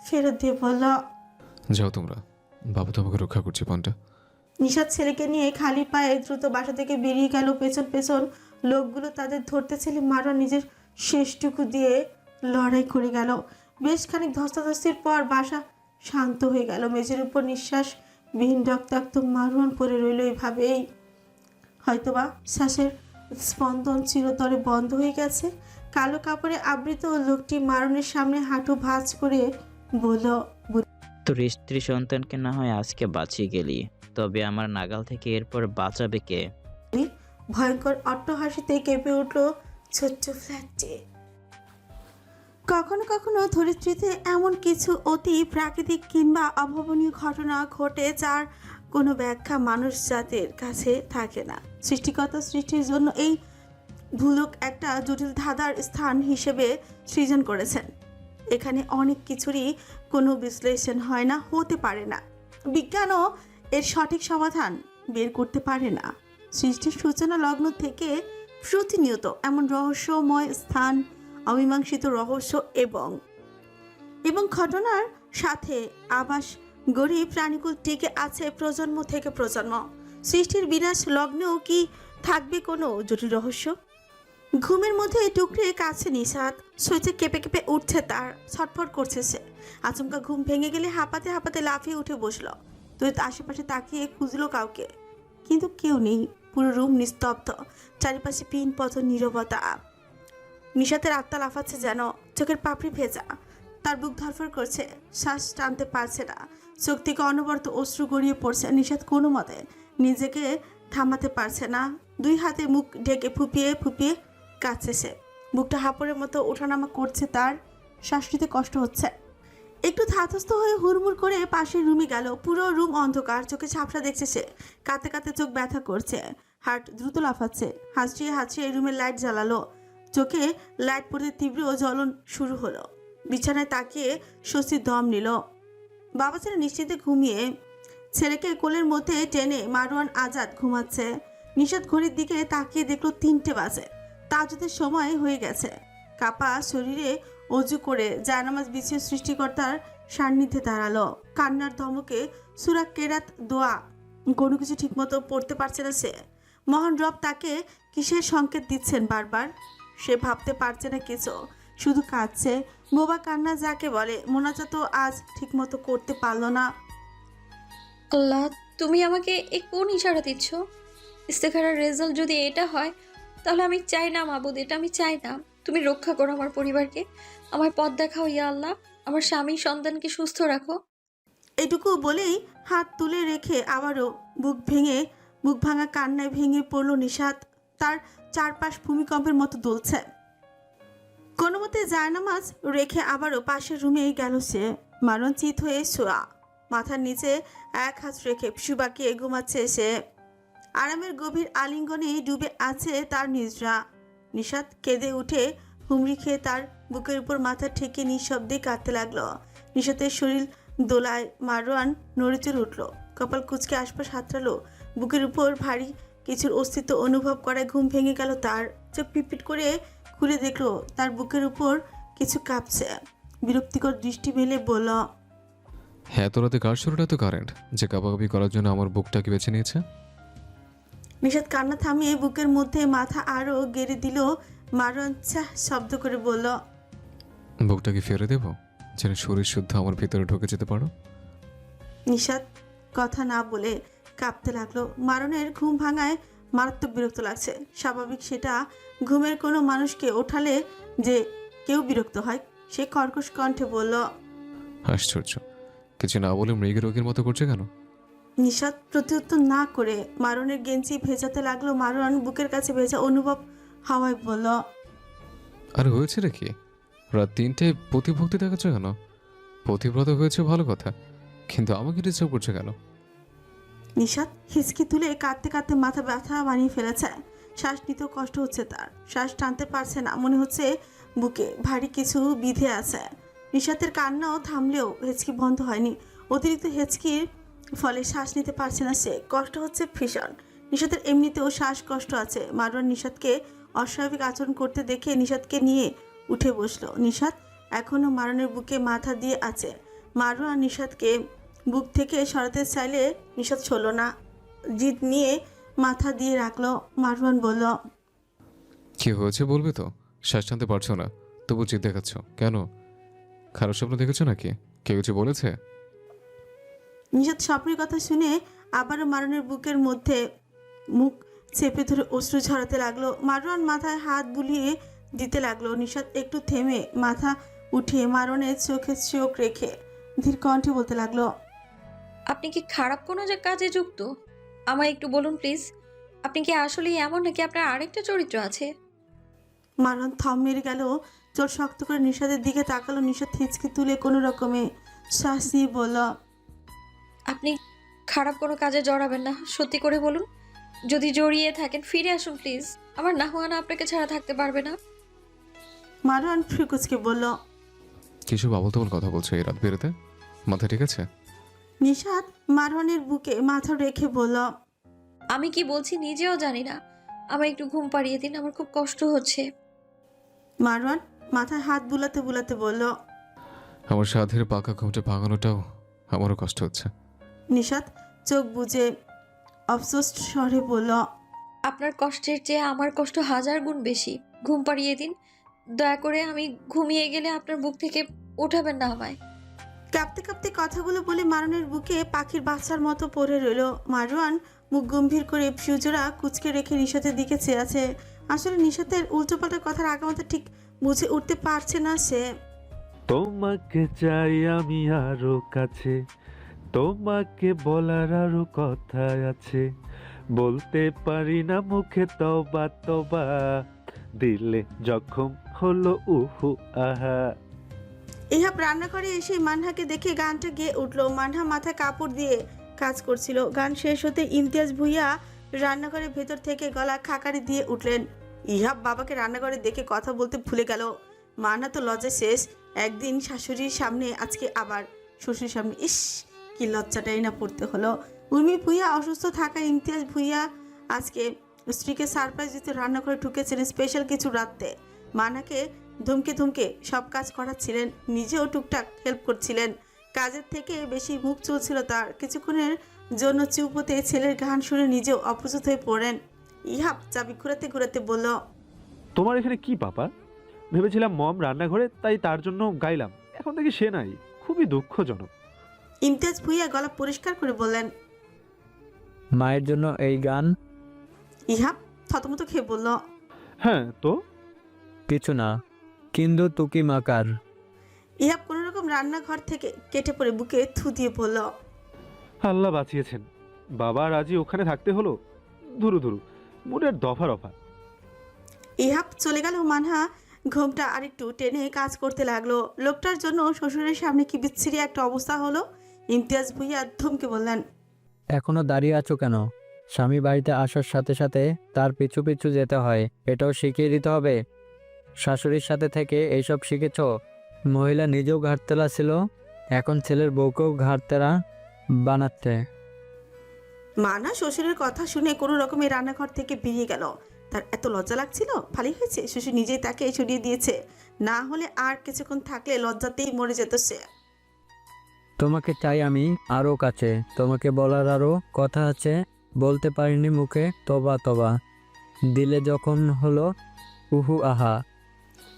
ফেরত দিয়ে বলল, যাও তোমরা, বাবা তোমাকে রক্ষা করছে পন্টা। নিশাত ছেলেকে নিয়ে খালি পায়ে দ্রুত বাসা থেকে বেরিয়ে গেল। পেছন পেছন লোকগুলো তাদের ধরতে ছেলে মারন নিজের শেষটুকু দিয়ে লড়াই করে গেল। বেশ খানিক ধস্তাধস্তির পর বাসা শান্ত হয়ে গেল। মেঝের উপর নিঃশ্বাসবিহীন রক্তাক্ত মারওয়ান পড়ে রইল। এইভাবেই হয়তোবা শ্বাসের স্পন্দন চিরতরে বন্ধ হয়ে গেছে। কালো কাপড়ে আবৃত লোকটি মারনের সামনে হাঁটু ভাঁজ করে বলল, তোর স্ত্রী সন্তানকে না হয় আজকে বাঁচিয়ে গেলি, তবে আমার নাগাল থেকে এরপর বাঁচাবে কে? ভয়ঙ্কর অট্টহাসিতে কেঁপে উঠল ছোট্ট ফ্ল্যাটটি। কখনো কখনো ধরিত্রীতে এমন কিছু অতি প্রাকৃতিক কিংবা অভাবনীয় ঘটনা ঘটে যার কোনো ব্যাখ্যা মানুষ জাতির কাছে থাকে না। সৃষ্টিকর্তা সৃষ্টির জন্য এই ভুলক একটা জটিল ধাঁধার স্থান হিসেবে সৃজন করেছেন। এখানে অনেক কিছুরই কোনো বিশ্লেষণ হয় না, হতে পারে না। বিজ্ঞানও এর সঠিক সমাধান বের করতে পারে না। সৃষ্টির সূচনা লগ্ন থেকে প্রতিনিয়ত এমন রহস্যময় স্থান, অমীমাংসিত রহস্য এবং ঘটনার সাথে আবাস গড়ে প্রাণীকুল টিকে আছে প্রজন্ম থেকে প্রজন্ম। সৃষ্টির বিনাশ লগ্নেও কি থাকবে কোনো জটিল রহস্য? ঘুমের মধ্যে টুকরে কাছে নিশাত শরীরে কেঁপে কেঁপে উঠছে তার, ছটফট করছে সে। আচমকা ঘুম ভেঙে গেলে হাঁপাতে হাঁপাতে লাফিয়ে উঠে বসলো। তুই আশেপাশে তাকিয়ে খুঁজলো কাউকে, কিন্তু কেউ নেই। পুরো রুম নিস্তব্ধ, চারিপাশে পিন পথ নীরবতা। নিশাতের আত্মা লাফাচ্ছে যেন, চোখের পাপড়ি ভেজা, তার বুক ধরফর করছে, শ্বাস টানতে পারছে না, চোখ থেকে অনবরত অশ্রু গড়িয়ে পড়ছে। নিশাত কোনো মতে নিজেকে থামাতে পারছে না, দুই হাতে মুখ ঢেকে ফুপিয়ে ফুপিয়ে কাঁদছে সে। বুকটা হাঁপড়ের মতো ওঠানামা করছে তার, শ্বাস নিতে কষ্ট হচ্ছে। একটু ধাতস্থ হয়ে হুড়মুড় করে পাশের রুমে গেল। পুরো রুম অন্ধকার, চোখে ঝাপসা দেখছে সে। কাঁদতে কাঁদতে চোখ ব্যথা করছে, হার্ট দ্রুত লাফাচ্ছে। হাঁচড়িয়ে হাঁচড়িয়ে রুমের লাইট জ্বালালো। চোখে লাইট পড়তে তীব্র জ্বলন শুরু হলো। বিছানায় তাকিয়ে স্বস্তির দম নিল। বাবা ছেলে নিশ্চিন্তে ঘুমিয়ে ছেলেকে কোলের মধ্যে টেনে মারওয়ান আজাদ ঘুমাচ্ছে। নিশাত ঘড়ির দিকে তাকিয়ে দেখলো 3টে বাজে। তাহাজ্জুদের সময় হয়ে গেছে। কাপা শরীরে অজু করে জায়নামাজ বিছিয়ে সৃষ্টিকর্তার সান্নিধ্যে দাঁড়ালো। কান্নার ধমকে সূরা কেরাত দোয়া কোনো কিছু ঠিকমতো পড়তে পারছে না সে। মহান রব তাকে কিসের সংকেত দিচ্ছেন বারবার সে ভাবতে পারছে না কিছু, শুধু কাঁদছে। বোবা কান্না যাকে বলে। মোনাজাতও আজ ঠিকমতো করতে পারলো না। আল্লাহ, তুমি আমাকে এ কোন ইশারা দিচ্ছ? ইস্তেখারার রেজাল্ট যদি এটা হয় তাহলে আমি চাই না মাবুদ, এটা আমি চাই না। তুমি রক্ষা করো আমার পরিবারকে, আমার পথ দেখাও ইয়া আল্লাহ, আমার স্বামী সন্তানকে সুস্থ রাখো। এটুকু বলেই হাত তুলে রেখে আবারও বুক ভাঙা কান্নায় ভেঙে পড়ল নিশাত। তার চারপাশ ভূমিকম্পের মতো দুলছে। কোনো মতে জায়নামাজ রেখে আবারও পাশের রুমেই গেল সে। মারণ চিত হয়ে শোয়া, মাথার নিচে এক হাত রেখে সুবাকিয়ে ঘুমাচ্ছে সে। আরামের গভীর আলিঙ্গনে ডুবে আছে তার নিদ্রা। নিশাত কেঁদে উঠে হুমড়ি খেয়ে তার বুকের উপর মাথা ঠেকে নিঃশব্দে কাঁদতে লাগলো। নিশাতের শরীর দোলায়। মারওয়ান নড়েচড়ে উঠল, কপাল কুঁচকে আশপাশ হাতড়ালো। বুকের উপর ভারী কিছুর অস্তিত্ব অনুভব করায় ঘুম ভেঙে গেল তার। চোখ পিটপিট করে খুলে দেখলো তার বুকের উপর কিছু কাঁপছে। বিরক্তিকর দৃষ্টি মেলে বলল, হ্যাঁ, তো রাতে কার শরীরে এত কারেন্ট যে কাবাকাবি করার জন্য আমার বুকটাকে বেছে নিয়েছে? নিশাত কান্না থামিয়ে বুকের মধ্যে মাথা আরও গেড়ে দিল। মারওয়ান চাহ শব্দ করে বলল, বুকটাকে ফেরে দেবো যেন শরীর শুদ্ধ আমার ভিতরে ঢুকে যেতে পারো? নিশাত কথা না বলে কাঁপতে লাগলো। মারনের ঘুম ভাঙায় মারাত্মক বিরক্ত লাগছে। স্বাভাবিক সেটা, ঘুমের কোনো মানুষকে ওঠালে যে কেউ বিরক্ত হয়। সে কর্কশ কণ্ঠে বলল, আশ্চর্য, কিছু না বলে মৃগী রোগীর মতো করছে কেন? নিশাত প্রত্যুত্তর না করে মারনের গেঞ্জি ভেজাতে লাগলো। মারন বুকের কাছে ভেজা অনুভব হাওয়ায় বলল, আরে হয়েছে রে কি? রাত 3টায় প্রতিভক্তি দেখাচ্ছ কেন? প্রতিব্রত হয়েছে ভালো কথা, কিন্তু আমাকে ডিস্টার্ব করছে কেন? নিশাত হিচকি তুলে কাঁদতে কাঁদতে মাথা ব্যথা বানিয়ে ফেলেছে। শ্বাস নিতেও কষ্ট হচ্ছে তার, শ্বাস টানতে পারছে না। মনে হচ্ছে বুকে ভারী কিছু বিধে আছে। নিশাতের কান্নাও থামলেও হেঁচকি বন্ধ হয়নি। অতিরিক্ত হেঁচকির ফলে শ্বাস নিতে পারছে না সে। কষ্ট হচ্ছে ভীষণ। নিশাতের এমনিতেও শ্বাসকষ্ট আছে। মারওয়ান নিশাতকে অস্বাভাবিক আচরণ করতে দেখে নিশাতকে নিয়ে উঠে বসলো। নিশাত এখনও মারওয়ানের বুকে মাথা দিয়ে আছে। মারওয়ান নিশাতকে বুক থেকে সরাতে চাইলে নিশাত ছড়ল না। জিদ নিয়ে মাথা দিয়ে রাখলো। মারওয়ান বলল, কি হয়েছে বলবে তো? শ্বাস টানতে পারছো না, তবু জিদ দেখাচ্ছ কেন? খারাপ স্বপ্ন দেখেছো নাকি? কেউ কিছু বলেছে? নিশাত স্বপ্নের কথা শুনে আবারও মারওয়ানের বুকের মধ্যে মুখ চেপে ধরে অশ্রু ঝরাতে লাগলো। মারওয়ান মাথায় হাত বুলিয়ে দিতে লাগলো। নিশাত একটু থেমে মাথা উঠিয়ে মারওয়ানের চোখে চোখ রেখে ধীর কণ্ঠে বলতে লাগলো, আপনি কি খারাপ কোনো যে কাজে যুক্ত? আমায় একটু বলুন প্লিজ। আপনি কি আসলেই এমন, নাকি আপনার আরেকটা চরিত্র আছে? মারওয়ান থম মেরে গেল। চোখ শক্ত করে নিশাতের দিকে তাকালো। নিশাত হিচকি তুলে কোনো রকমে শ্বাস নিয়ে বলল, আপনি খারাপ কোনো কাজে জড়াবেন না, সত্যি করে বলুন। যদি জড়িয়ে থাকেন ফিরে আসুন প্লিজ। আমার নাহুয়ানা আপনাকে ছাড়া থাকতে পারবে না। মারওয়ান ফ্রিকুচকে বলল। কিছু বাবল তবল কথা বলছো এই রাত বেরোতে? মাথা ঠিক আছে? নিশাত মারওয়ানের বুকে মাথা রেখে বলল, আমি কি বলছি নিজেও জানি না। আমায় একটু ঘুম পাড়িয়ে দিন, আমার খুব কষ্ট হচ্ছে। মারওয়ান মাথায় হাত বুলাতে বুলাতে বলল। আমার সাধের পাকা ঘুমটা ভাঙানোটাও আমারও কষ্ট হচ্ছে। নিশাত চোখ বুজে অফসোস স্বরে বলল, আপনার কষ্টের চেয়ে আমার কষ্ট 1000 গুণ বেশি। ঘুম পাড়িয়ে দিন দয়া করে। আমি ঘুমিয়ে গেলে আপনার বুক থেকে উঠাবেন না আমায়। কাঁপতে কাঁপতে কথাগুলো বলে মারওয়ানের বুকে পাখির বাচ্চার মতো পড়ে রইল। মারওয়ান মুখ গম্ভীর করে ফিউজোরা কুচকে রেখে নিশাতের দিকে চেয়ে আছে। আসলে নিশাতের উল্টোপাল্টা কথার আগামাথা ঠিক বুঝে উঠতে পারছে না সে। তোমাকে চাই আমি আরো কাছে, তোমাকে বলার আরো কথা আছে, বলতে পারি না মুখে তবা তবা, দিলে জখম হলো উহু আহা। ইহাব রান্নাঘরে এসে মানহাকে দেখে গানটা গেয়ে উঠলো। মানহা মাথায় কাপড় দিয়ে কাজ করছিল। গান শেষ হতে ইমতিয়াজ ভুইয়া রান্নাঘরের ভেতর থেকে গলা খাকারি দিয়ে উঠলেন। ইহাব বাবাকে রান্নাঘরে দেখে কথা বলতে ভুলে গেল। মানহা তো লজ্জা শেষ। একদিন শাশুড়ির সামনে, আজকে আবার শ্বশুরের সামনে। ইস, কি লজ্জাটাই না পড়তে হলো। উর্মি ভুইয়া অসুস্থ থাকায় ইমতিয়াজ ভুইয়া আজকে স্ত্রীকে সারপ্রাইজ দিতে রান্নাঘরে ঢুকেছিলেন স্পেশাল কিছু রাখতে। মানহাকে ধমকে ধমকে সব কাজ করাচ্ছিলেন, নিজেও টুকটাক হেল্প করছিলেন। কাজের থেকে বেশি মুখ চলছিল তার। কিছুক্ষণের জন্য চুপ হতে ছেলের গান শুনে নিজেও অপ্রস্তুত হয়ে পড়েন। ইহাব চাবি ঘুরাতে ঘুরাতে বলল, তোমার এখানে কি পাপা? ভেবেছিলাম মম রান্নাঘরে, তাই তার জন্য গাইলাম। এখন দেখি সে নাই, খুবই দুঃখজনক। ইমতিয়াজ ভুইয়া গলা পরিষ্কার করে বললেন। মায়ের জন্য এই গান? ইহাব থতমত খেয়ে বলল, হ্যাঁ তো কিছু না, কিন্তু তুকি মাকার। ইহাব কোনো রকম রান্নাঘর থেকে কেটে পড়ে বুকে থু দিয়ে বলল, আল্লাহ বাঁচিয়েছেন, বাবা আর আজই ওখানে থাকতে হলো। ধুরু ধুরু, মুডের দফা রফা। ইহাব চলে গেল। মানহা ঘোমটা আরেকটু টেনে কাজ করতে লাগলো। লোকটার জন্য শ্বশুরের সামনে কি বিচ্ছিরি একটা অবস্থা হলো। ইমতিয়াজ ভুইয়া ধমকে বললেন, এখনো দাঁড়িয়ে আছো কেন? স্বামী বাড়িতে আসার সাথে সাথে তার পিছু পিছু যেতে হয়, এটাও শিখিয়ে দিতে হবে। শাশুড়ির সাথে থেকে এইসব শিখেছ? মহিলা নিজেও ঘাটতেরা ছিল, এখন ছেলের বউকেও ঘাটতেরা বানাচ্ছে। মানা শ্বশুরের কথা শুনে কোনো রকমের রান্নাঘর থেকে বেরিয়ে গেল। তার এত লজ্জা লাগছিল। ভালোই হয়েছে শ্বশুর নিজেই তাকে সরিয়ে দিয়েছে, না হলে আর কিছুক্ষণ থাকলে লজ্জাতেই মরে যেত সে। তোমাকে চাই আমি আরও কাছে, তোমাকে বলার আরও কথা আছে, বলতে পারিনি মুখে তবা তবা, দিলে যখন হলো উহু আহা।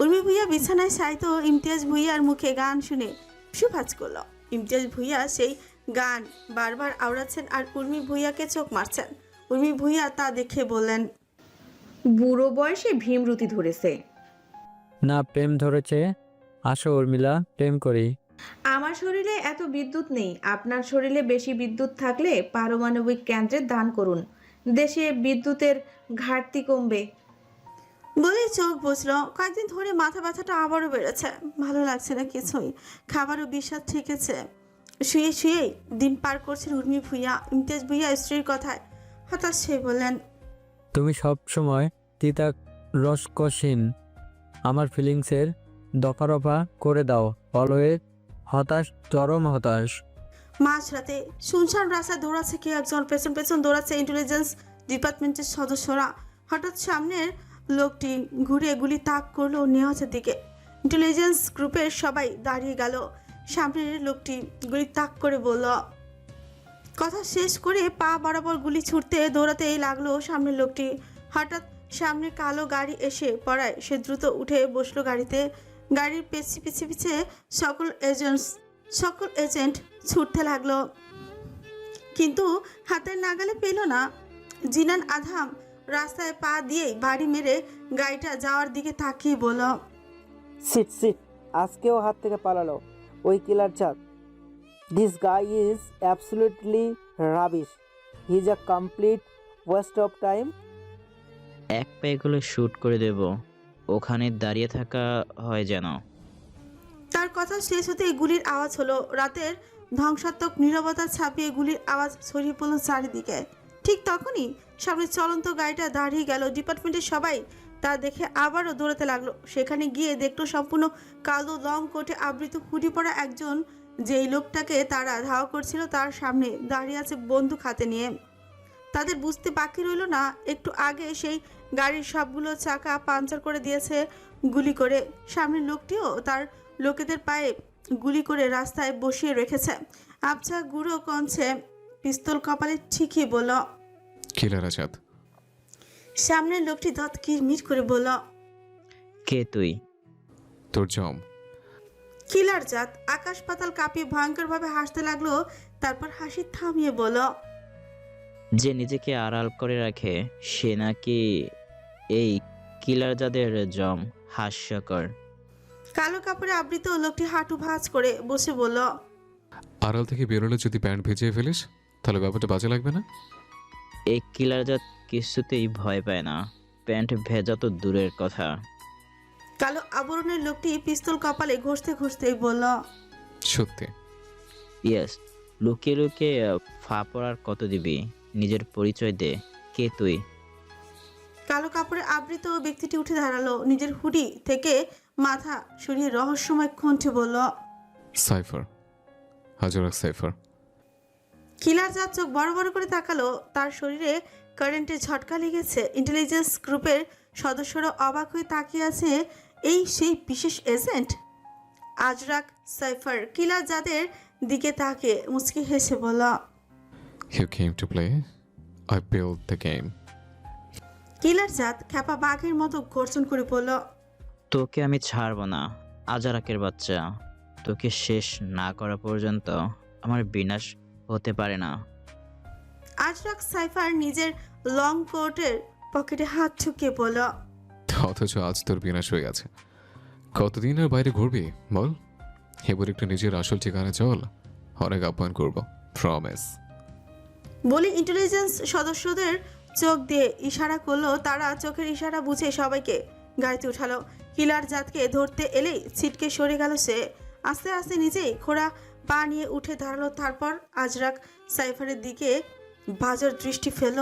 উর্মি ভুইয়া বিছানায় সাইতো ইমতিয়াজ ভুইয়ার মুখে গান শুনে সুভাজ করল। ইমতিয়াজ ভুইয়া সেই গান বারবার আওড়াচ্ছেন আর উর্মি ভুইয়াকে চোখ মারছেন। উর্মি ভুইয়া তা দেখে বললেন, বুড়ো বয়সে ভীমরতি ধরেছে। না, প্রেম ধরেছে। আসো উর্মিলা, প্রেম করি। আমার শরীরে এত বিদ্যুৎ নেই। আপনার শরীরে বেশি বিদ্যুৎ থাকলে পারমাণবিক কেন্দ্রে দান করুন, দেশে বিদ্যুতের ঘাটতি কমবে। বলে চোখ বুঝলো। কয়েকদিন ধরে মাথা ব্যথাটা আবারও বেড়েছে। ভালো লাগছে না কিছুই। খাবারও বিষাদ ঠেকেছে। শুয়ে শুয়েই দিন পার করছেন উর্মি ভুইয়া। ইমতিয়াজ ভুইয়া স্ত্রীর কথায় হতাশ হয়ে বললেন, তুমি সব সময় তিতা রসকসীন, আমার ফিলিংসের দফারফা করে দাও। অলওয়েজ হতাশ, চরম হতাশ। মাঝরাতে শুনশান রাস্তায় দৌড়াচ্ছে কেউ একজন, পেছন পেছন দৌড়াচ্ছে ইন্টেলিজেন্স ডিপার্টমেন্টের সদস্যরা। হঠাৎ সামনের লোকটি ঘুরে গুলি তাক করলো নেওয়াজের দিকে। ইন্টেলিজেন্স গ্রুপের সবাই দাঁড়িয়ে গেল। সামনের লোকটি গুলি তাক করে বলল। কথা শেষ করে পা বরাবর গুলি ছুটতে দৌড়াতেই লাগলো সামনের লোকটি। হঠাৎ সামনে কালো গাড়ি এসে পড়ায় সে দ্রুত উঠে বসলো গাড়িতে। গাড়ির পিছে পিছে পিছে সকল এজেন্ট ছুটতে লাগলো, কিন্তু হাতের নাগালে পেল না। জিনান আধাম রাস্তায় পা দিয়েই বাড়ি মেরে গাড়িটা যাওয়ার দিকে তাকিয়ে বলল। সিট সিট, আজকেও হাত থেকে পালালো ওই কিলার চাঁদ। This guy is absolutely rubbish. He is a complete West of time. এক পায়ে গুলো শ্যুট করে দেব, ওখানে দাঁড়িয়ে থাকা হয় যেন। তার কথা শেষ হতেই গুলির আওয়াজ হলো। রাতের ধ্বংসাত্মক নীরবতা ছাপিয়ে গুলির আওয়াজ ছড়িয়ে পড়ল চারিদিকে। ঠিক তখনই সামনে চলন্ত গাড়িটা দাঁড়িয়ে গেল। ডিপার্টমেন্টের সবাই তা দেখে আবারও দৌড়াতে লাগলো। সেখানে গিয়ে দেখলো সম্পূর্ণ কালো লং কোটে আবৃত হুডি পরা একজন, যেই লোকটাকে তারা ধাওয়া করছিল তার সামনে দাঁড়িয়ে আছে বন্দুক হাতে নিয়ে। তাদের বুঝতে বাকি রইল না, একটু আগে সেই গাড়ির সবগুলো চাকা পাঞ্চার করে দিয়েছে গুলি করে। সামনের লোকটিও তার লোকেদের পায়ে গুলি করে রাস্তায় বসিয়ে রেখেছে। আবছা গুঁড়ো কঞ্চে পিস্তল কপালে ঠিকই বলল। কিলার আজাদ। সামনের লোকটি দাঁত কিরমির করে বলল। কে তুই? তোর জম। কিলার জাত আকাশ পাতাল কাঁপিয়ে ভয়ঙ্করভাবে হাসতে লাগলো, তারপর হাসি থামিয়ে বলল। যে নিজেকে আড়াল করে রাখে সে নাকি এই কিলার যাদের জম? হাস্যকর। কালো কাপড়ে আবৃত লোকটি হাঁটু ভাঁজ করে বসে বলল। আড়াল থেকে বেরোলে যদি প্যান্ট ভিজিয়ে ফেলিস তাহলে ব্যাপারটা বাজে লাগবে না? এই কিলার জাত কিছুতেই ভয় পায় না, প্যান্ট ভেজা তো দূরের কথা। কালো আবরণের লোকটি পিস্তল কপালে ঘষতে ঘষতেই বলল। সত্যি? ইয়েস। লুকিয়ে লুকিয়ে ফা পড়ার কত দিবি? নিজের পরিচয় দে, কে তুই? কালো কাপড়ে আবৃত ব্যক্তিটি উঠে দাঁড়ালো, নিজের হুডি থেকে মাথা সরিয়ে রহস্যময় কণ্ঠে বলল। Cipher, হাজারাক cipher. কিলার জাত চোখ বড় বড় করে তাকালো, তার শরীরে কারেন্টের ঝটকা লেগেছে। ইন্টেলিজেন্স গ্রুপের সদস্যরা অবাক হয়ে তাকিয়ে আছে। এই সেই বিশেষ এজেন্ট আজরাক সাইফার। কিলার জাতের দিকে তাকিয়ে মুচকি হেসে বলল। You came to play, I built the game. কিলার জাত খ্যাপা বাঘের মতো গর্জন করে বলল। তোকে আমি ছাড়ব না, আজারাকের বাচ্চা। তোকে শেষ না করা পর্যন্ত আমার বিনাশ হতে পারে না। আজরাক সাইফার নিজের লং কোটের পকেটে হাত ঢুকিয়ে বলল। অথচ আজ তোর বিনাশ হয়ে গেছে। কতদিন আর বাইরে ঘুরবি বল? এবার একটু নিজের আসল ঠিকানা চল, অনেক আপ্যায়ন করবো, প্রমিস। বলে ইন্টেলিজেন্স সদস্যদের চোখ দিয়ে ইশারা করলো। তারা চোখের ইশারা বুঝে সবাইকে গাড়িতে উঠালো। কিলার জাতকে ধরতে এলেই ছিটকে সরে গেল সে। আস্তে আস্তে নিজেই খোঁড়া পা নিয়ে উঠে দাঁড়ালো। তারপর আজরাক সাইফারের দিকে বাজার দৃষ্টি ফেল।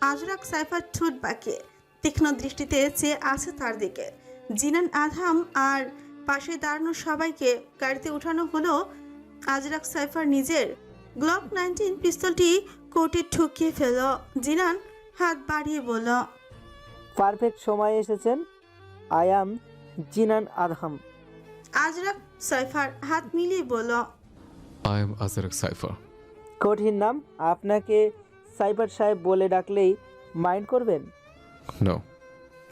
আজরাক সাইফার ঠোঁট বাঁকিয়ে তীক্ষ্ণ দৃষ্টিতে চেয়ে আছে তার দিকে। জিনান আধাম আর পাশে দাঁড়ানো সবাইকে গাড়িতে উঠানো হলো। আজরাক সাইফার নিজের গ্লক 19 পিস্তলটি কোটে ঠুকিয়ে ফেল। জিনান হাত বাড়িয়ে বলল। পারফেক্ট সময় এসেছেন। I am Jinan Adham. Azraq Saifar হাত মিলিয়ে বলল। I am Azrak Cypher. কঠিন নাম, আপনাকে সাইফার সাহেব বলে ডাকলেই মাইন্ড করবেন? No.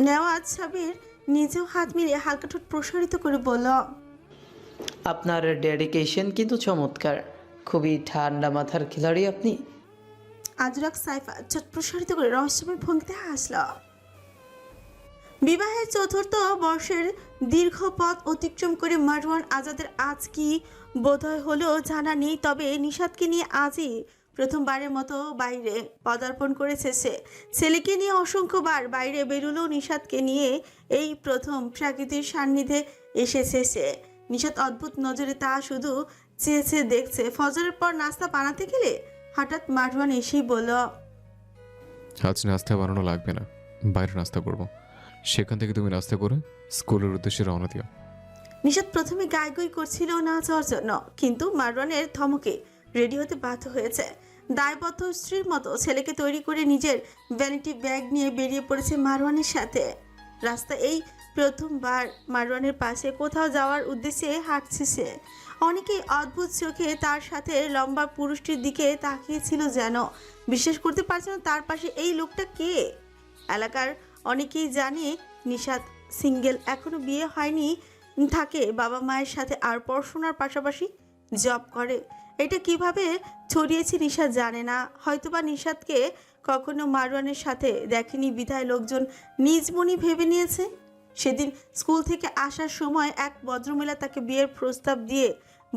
নেওয়াজ সাবির নিজেও হাত মিলিয়ে হালকা ঠোঁট প্রসারিত করে বলল। আপনার ডেডিকেশন কিন্তু চমৎকার, খুবই ঠান্ডা মাথার খিলাড়ি আপনি। আজরাক সাইফার ঠোঁট প্রসারিত করে রহস্যময় ভঙ্গিতে হাসল। বিবাহের চতুর্থ বর্ষের দীর্ঘ পথ অতিক্রম করে মারওয়ান আজাদের আজ কি বোধহয় হলো জানা নেই, তবে নিশাদকে নিয়ে আজই প্রথমবারের মতো বাইরে পদার্পণ করেছে সে। ছেলেকে নিয়ে অসংখ্যবার বাইরে বেরুলেও নিশাদকে নিয়ে এই প্রথম প্রাকৃতিক সান্নিধ্যে এসেছে সে। নিশাদ অদ্ভুত নজরে তা শুধু চেয়ে চেয়ে দেখছে। ফজরের পর নাস্তা বানাতে গেলে হঠাৎ মারওয়ান এসেই বলল। আজ নাস্তা বানানো লাগবে না, বাইরে নাস্তা করবো। সেখান থেকে তুমি রাস্তা করে স্কুলের উদ্দেশ্যে রওনা দিও। নিশাত প্রথমে গাইগুই করছিল না যাওয়ার জন্য, কিন্তু মারওয়ানের ধমকে রেডি হতে বাধ্য হয়েছে। দায়বদ্ধ স্ত্রীর মতো ছেলেকে তৈরি করে নিজের ভ্যানিটি ব্যাগ নিয়ে বেরিয়ে পড়েছে মারওয়ানের সাথে। রাস্তা এই প্রথমবার মারওয়ানের পাশে কোথাও যাওয়ার উদ্দেশ্যে হাঁটছে সে। অনেকেই অদ্ভুত চোখে তার সাথে লম্বা পুরুষটির দিকে তাকিয়েছিল, যেন বিশ্বাস করতে পারছে না তার পাশে এই লোকটা কে। এলাকার অনেকেই জানে নিশাত সিঙ্গেল, এখনো বিয়ে হয়নি, থাকে বাবা মায়ের সাথে আর পড়াশোনার পাশাপাশি জব করে। এটা কিভাবে ছড়িয়েছে নিশাত জানে না, হয়তোবা নিশাতকে কখনো মারওয়ানের সাথে দেখেনি বিধায় লোকজন নিজ মনে ভেবে নিয়েছে। সেদিন স্কুল থেকে আসার সময় এক ভদ্রমহিলা তাকে বিয়ের প্রস্তাব দিয়ে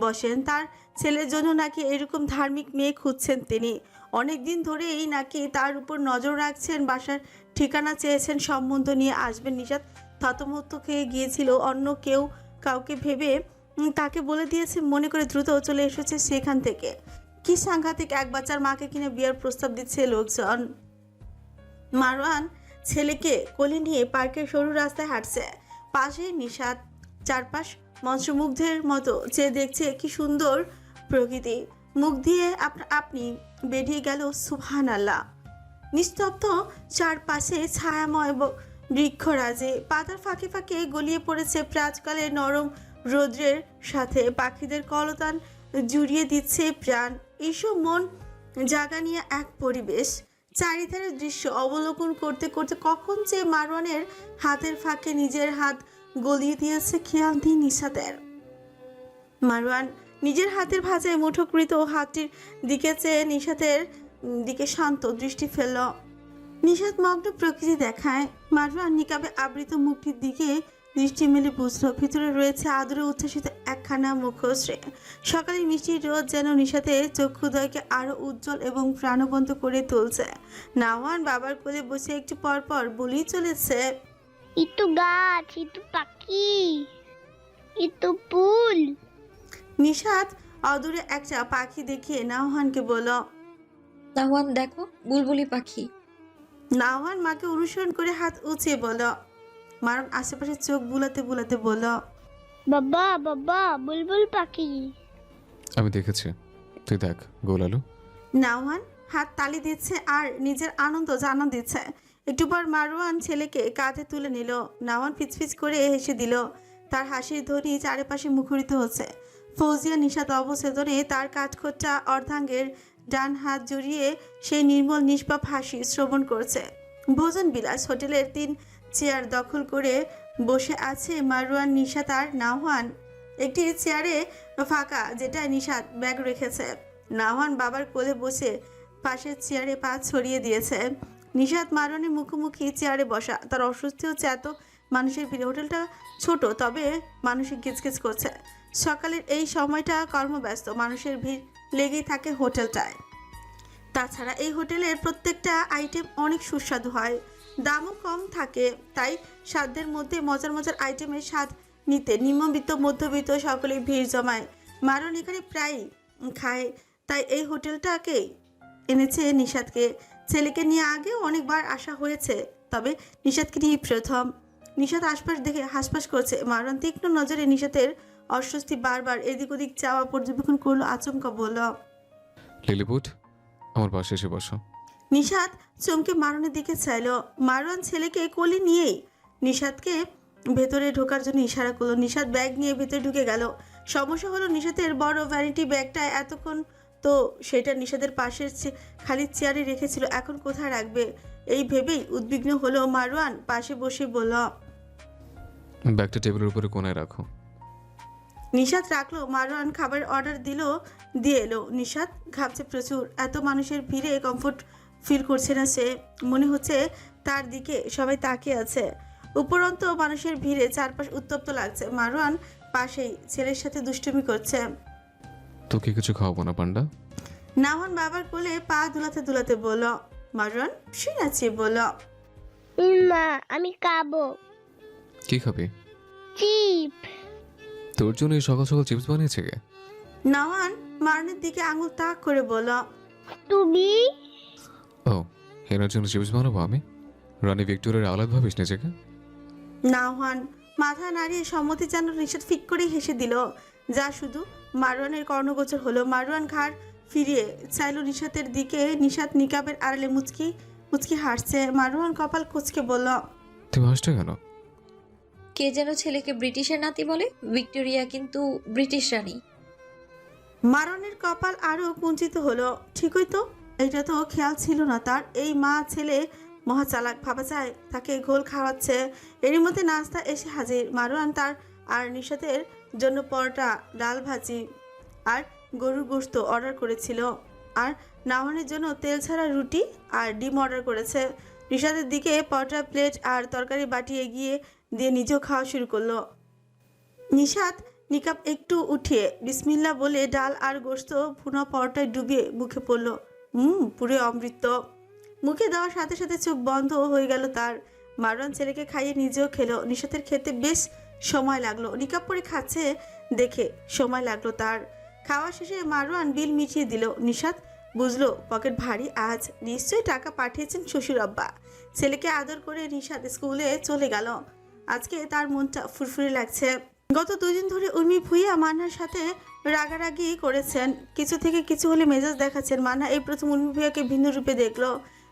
বসেন। তার ছেলের জন্য নাকি এরকম ধার্মিক মেয়ে খুঁজছেন তিনি। অনেক দিন ধরেই নাকি তার উপর নজর রাখছেন, বাসার ঠিকানা চেয়েছেন, সম্বন্ধ নিয়ে আসবেন। নিশাত থতমত খেয়ে গিয়েছিল, অন্য কেউ কাউকে ভেবে তাকে বলে দিয়েছে মনে করে দ্রুত চলে এসেছে সেখান থেকে। কি সাংঘাতিক, এক বাচ্চার মাকে কিনে বিয়ের প্রস্তাব দিচ্ছে লোকজন। মারওয়ান ছেলেকে কোলে নিয়ে পার্কের সরু রাস্তায় হাঁটছে, পাশে নিশাত। চারপাশ মন্ত্রমুগ্ধের মতো চেয়ে দেখছে কি সুন্দর প্রকৃতি। মুখ দিয়ে আপনি বেরিয়ে গেল সুবহানাল্লাহ। নিস্তব্ধ চারপাশে ছায়াময় বৃক্ষরাজে, পাতার ফাঁকে ফাঁকে গলিয়ে পড়েছে প্রাতকালের নরম রৌদ্রের সাথে। পাখিদের কলতান জুড়িয়ে দিচ্ছে প্রাণ। এইসব মন জাগানিয়া এক পরিবেশ। চারিধারের দৃশ্য অবলোকন করতে করতে কখন যে মারওয়ানের হাতের ফাঁকে নিজের হাত গলিয়ে দিয়েছে খেয়াল নেই নিশাতের। মারওয়ান নিজের হাতের ভাঁজে মুঠোকৃত হাতটির দিকে চেয়ে নিশাতের দিকে শান্ত দৃষ্টি ফেলল। নিশাত মগ্ন প্রকৃতি দেখায়। মারওয়ান নিকাবে আবৃত মুখটির দিকে দৃষ্টি মেলে বুঝলো ভিতরে রয়েছে আদরে উচ্ছ্বাসিত একখানা মুখশ্রী। সকালে মিষ্টি রোদ যেন নিশাতের চক্ষুদয়কে আরো উজ্জ্বল এবং প্রাণবন্ত করে তুলছে। নাওয়ান বাবার কোলে বসে একটু পর পর বলেই চলেছে, ইতু গাছ, ইতু পাখি, ইতু ফুল। নিশাত অদূরে একটা পাখি দেখিয়ে নাওহানকে বলল, নাওয়ান দেখো, বুলবুলি পাখি। নাওহান মাকে অনুসরণ করে হাত উঁচিয়ে বলল। মারণ আশেপাশে চোখ বুলাতে বুলাতে বলল, বাবা বাবা, বুলবুল পাখি। আমি দেখেছি, তুই দেখ গোলালু। নাওহান হাত তালি দিচ্ছে আর নিজের আনন্দ জানা দিচ্ছে। একটু পর মারওয়ান ছেলেকে কাঁধে তুলে নিল। নাওয়ান ফিচফিচ করে হেসে দিল। তার হাসির ধ্বনি চারিপাশে মুখরিত হচ্ছে। ফৌজিয়া নিশাত অবচেতনে তার কাঠখোট্টা অর্ধাঙ্গের ডান হাত জড়িয়ে সেই নির্মল নিষ্পাপ হাসি শ্রবণ করছে। ভোজন বিলাস হোটেলের 3 চেয়ার দখল করে বসে আছে মারওয়ান, নিশাত আর নাওহান। একটি চেয়ারে ফাঁকা, যেটা নিশাত ব্যাগ রেখেছে। নাওহান বাবার কোলে বসে পাশের চেয়ারে পা ছড়িয়ে দিয়েছে। নিশাত মারওয়ানের মুখোমুখি চেয়ারে বসা। তার অস্বস্তি হচ্ছে এত মানুষের ভিড়ে। হোটেলটা ছোট, তবে মানুষের গিজগিজ করছে। সকালের এই সময়টা কর্মব্যস্ত, মানুষের ভিড় লেগেই থাকে হোটেলটায়। তাছাড়া এই হোটেলের প্রত্যেকটা আইটেম অনেক সুস্বাদু হয়, দামও কম থাকে। তাই স্বাদের মধ্যে মজার মজার আইটেমের স্বাদ নিতে নিম্নবিত্ত মধ্যবিত্ত সকলে ভিড় জমায়। মারণ এখানে প্রায় খায়, তাই এই হোটেলটাকেই এনেছে নিশাতকে। ছেলেকে নিয়ে আগেও অনেকবার আসা হয়েছে, তবে নিশাতকে নিয়ে প্রথম। নিশাত আশপাশ দেখে হাসপাস করছে। মারণ তীক্ষ্ণ নজরে নিশাতের অস্বস্তি বারবার এদিক ওদিক চাওয়া পর্যবেক্ষণ করলো। আচমকা বলল, লিলিপুট, আমার পাশে এসে বসো। নিশাত চমকে মারণের দিকে চাইল। মারওয়ান ছেলেকে কোলে নিয়েই নিশাতকে ভেতরে ঢোকার জন্য ইশারা করলো। নিশাত ব্যাগ নিয়ে ভেতরে ঢুকে গেল। সমস্যা হলো নিশাতের বড় ভ্যানিটি ব্যাগটা এতক্ষণ তো সেটা নিশাতের পাশের খালি চেয়ারে রেখেছিল, এখন কোথায় রাখবে এই ভেবেই উদ্বিগ্ন হলো মারওয়ান। পাশে বসে বলল, ব্যাগটা টেবিলের উপরে কোনায় রাখো। নিশাত রাখলো। মারওয়ান খাবার অর্ডার দিয়ে এলো। নিশাত ঘাবছে প্রচুর। এত মানুষের ভিড়ে কমফোর্ট ফিল করছে না সে। মনে হচ্ছে তার দিকে সবাই তাকিয়ে আছে। উপরন্ত মানুষের ভিড়ে চারপাশ উত্তপ্ত লাগছে। মারওয়ান পাশেই ছেলের সাথে দুষ্টুমি করছে। তোকে কিছু খাওয়াবো না পান্ডা? নাওয়ান বাবার কোলে পা দুলাতে দুলাতে বলল। মারওয়ান শুয়ে আছে বলল, মা আমি খাবো কি খাবি? চিপ। তোর জন্য এই সকাল সকাল চিপস বানিয়েছে কে? নাওয়ান মারনের দিকে আঙুল তাক করে বলল, তুমি? ও, এনার জন্য চিপস বানাবো আমি? রানী ভিক্টোরিয়ার আলাদ ভাবিস নিজেকে? নাওহান মাথা নাড়িয়ে সম্মতি জানালো। নিশাত ফিক করেই হেসে দিল, যা শুধু মারওয়ানের কর্ণগোচর হলো। মারওয়ান ঘাড় ফিরিয়ে চাইল নিশাতের দিকে। নিশাত নিকাবের আড়ালে মুচকি মুচকি হাসছে। মারওয়ান কপাল কুঁচকে বলল, তুমি হাসছো কেন? কে যেন ছেলেকে ব্রিটিশের নাতি বলে, ভিক্টোরিয়া কিন্তু ব্রিটিশ রানী। মারওয়ানের কপাল আরো কুঞ্চিত হলো। ঠিকই তো, এটা তো খেয়াল ছিল না তার। এই মা ছেলে মহা চালাক, ভাবা যায় তাকে ঘোল খাওয়াচ্ছে। এরই মধ্যে নাস্তা এসে হাজির। মারওয়ান তার আর নিশাতের জন্য পরোটা, ডাল ভাজি আর গরুর গোশত অর্ডার করেছিল, আর নাওহানের জন্য তেল ছাড়া রুটি আর ডিম অর্ডার করেছে। নিশাতের দিকে পরোটা প্লেট আর তরকারি বাটি এগিয়ে দিয়ে নিজেও খাওয়া শুরু করলো। নিশাত নিকাব একটু উঠিয়ে বিসমিল্লা বলে ডাল আর গোশত ভুনা পরোটায় ডুবিয়ে মুখে পড়ল। পুরো অমৃত। মুখে দেওয়ার সাথে সাথে চোখ বন্ধ হয়ে গেল তার। মারওয়ান ছেলেকে খাইয়ে নিজেও খেলো। নিশাতের খেতে বেশ সময় লাগলো। নিকাব পরে খাচ্ছে দেখে সময় লাগলো তার। খাওয়া শেষে মারওয়ান বিল মিটিয়ে দিল। নিশাত বুঝলো পকেট ভারী আজ, নিশ্চয়ই টাকা পাঠিয়েছেন শ্বশুর আব্বা। ছেলেকে আদর করে নিশাত স্কুলে চলে গেল। আজকে তার মনটা ফুরফুরে লাগছে। গত 2 দিন ধরে উর্মি ভুইয়া মান্নার সাথে রাগারাগি করেছেন, কিছু থেকে কিছু হলে মেজাজ দেখাচ্ছেন। মান্না এই প্রথম উর্মি ভুইয়াকে ভিন্ন রূপে দেখলো।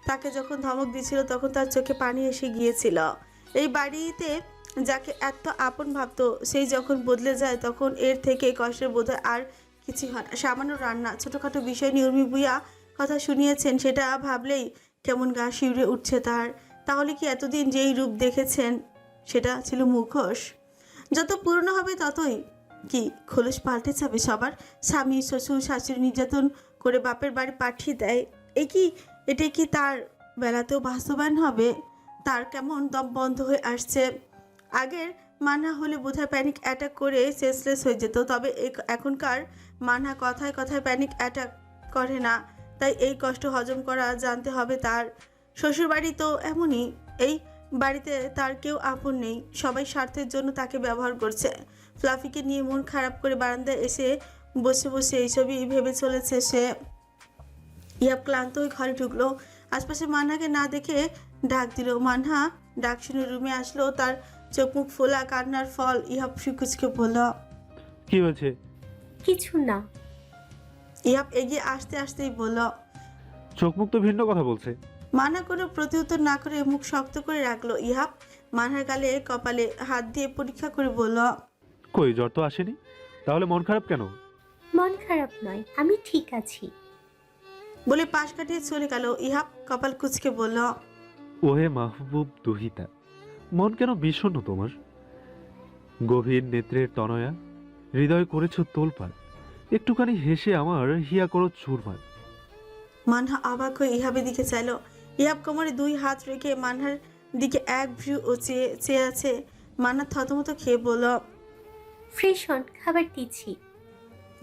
তাকে যখন ধমক দিয়েছিল তখন তার চোখে পানি এসে গিয়েছিল। এই বাড়িতে যাকে এত আপন ভাবতো সেই যখন বদলে যায় তখন এর থেকে কষ্টের বোধ আর কিছু হয় না। সামান্য রান্না, ছোটোখাটো বিষয় নিয়ে উর্মি ভুইয়া কথা শুনিয়েছেন, সেটা ভাবলেই কেমন গা শিউরে উঠছে তার। তাহলে কি এতদিন যেই রূপ দেখেছেন সেটা ছিল মুখোশ? যত পুরনো হবে ততই কি খোলস পাল্টে যাবে সবার? স্বামী, শ্বশুর, শাশুড়ি নির্যাতন করে বাপের বাড়ি পাঠিয়ে দেয়, এটাই কি তার বেলাতেও বাস্তবায়ন হবে? তার কেমন দম বন্ধ হয়ে আসছে। আগের মানহা হলে বোধহয় প্যানিক অ্যাটাক করে সেন্সলেস হয়ে যেত, তবে এখনকার মানহা কথায় কথায় প্যানিক অ্যাটাক করে না। তাই এই কষ্ট হজম করা জানতে হবে তার। শ্বশুরবাড়ি তো এমনই, এই বাড়িতে তার কেউ আপন নেই, সবাই স্বার্থের জন্য তাকে ব্যবহার করছে। ফ্লাফিকে নিয়ে মন খারাপ করে বারান্দায় এসে বসে বসে এইসবই ভেবে চলেছে সে। ইয়াব ক্লান্ত হয়ে ঘরে ঢুকলো। আশপাশে মানহাকে না দেখে ডাক দিল। মানহা ডাক শুনে রুমে আসলো। তার চোখ মুখ ফোলা, কান্নার ফল। ইয়াব ফুকুচকে বলল, কি হয়েছে? কিছু না। ইয়াব এগিয়ে আসতে আসতেই বলল, চোখ মুখ তো ভিন্ন কথা বলছে। মানহা কোনো প্রতিউত্তর না করে মুখ শক্ত করে রাখলো। ইয়াব মানহার গালে কপালে হাত দিয়ে পরীক্ষা করে বলল, কই, জ্বর তো আসেনি, তাহলে মন খারাপ কেন? মন খারাপ নয়, আমি ঠিক আছি। বলে পাশ কাটিয়ে চলে গেল। ইহাব কপাল কুচকে বলল, ওহে মাহবুব দুহিতা, মন কেন বিষণ্ণ তোমার? গভীর নেত্রের তনয়া, হৃদয় করেছ তোলপাড়, একটুখানি হেসে আমার হিয়া করো চুরমার। মানহা অবাক হয়ে ইহাবের দিকে চাইল। ইহাব কোমরে 2 হাত রেখে মানহার দিকে এক ভ্রু ও চেয়ে আছে। মান্না থতমত খেয়ে বলল, ফ্রেশ হন, খাবার দিচ্ছি।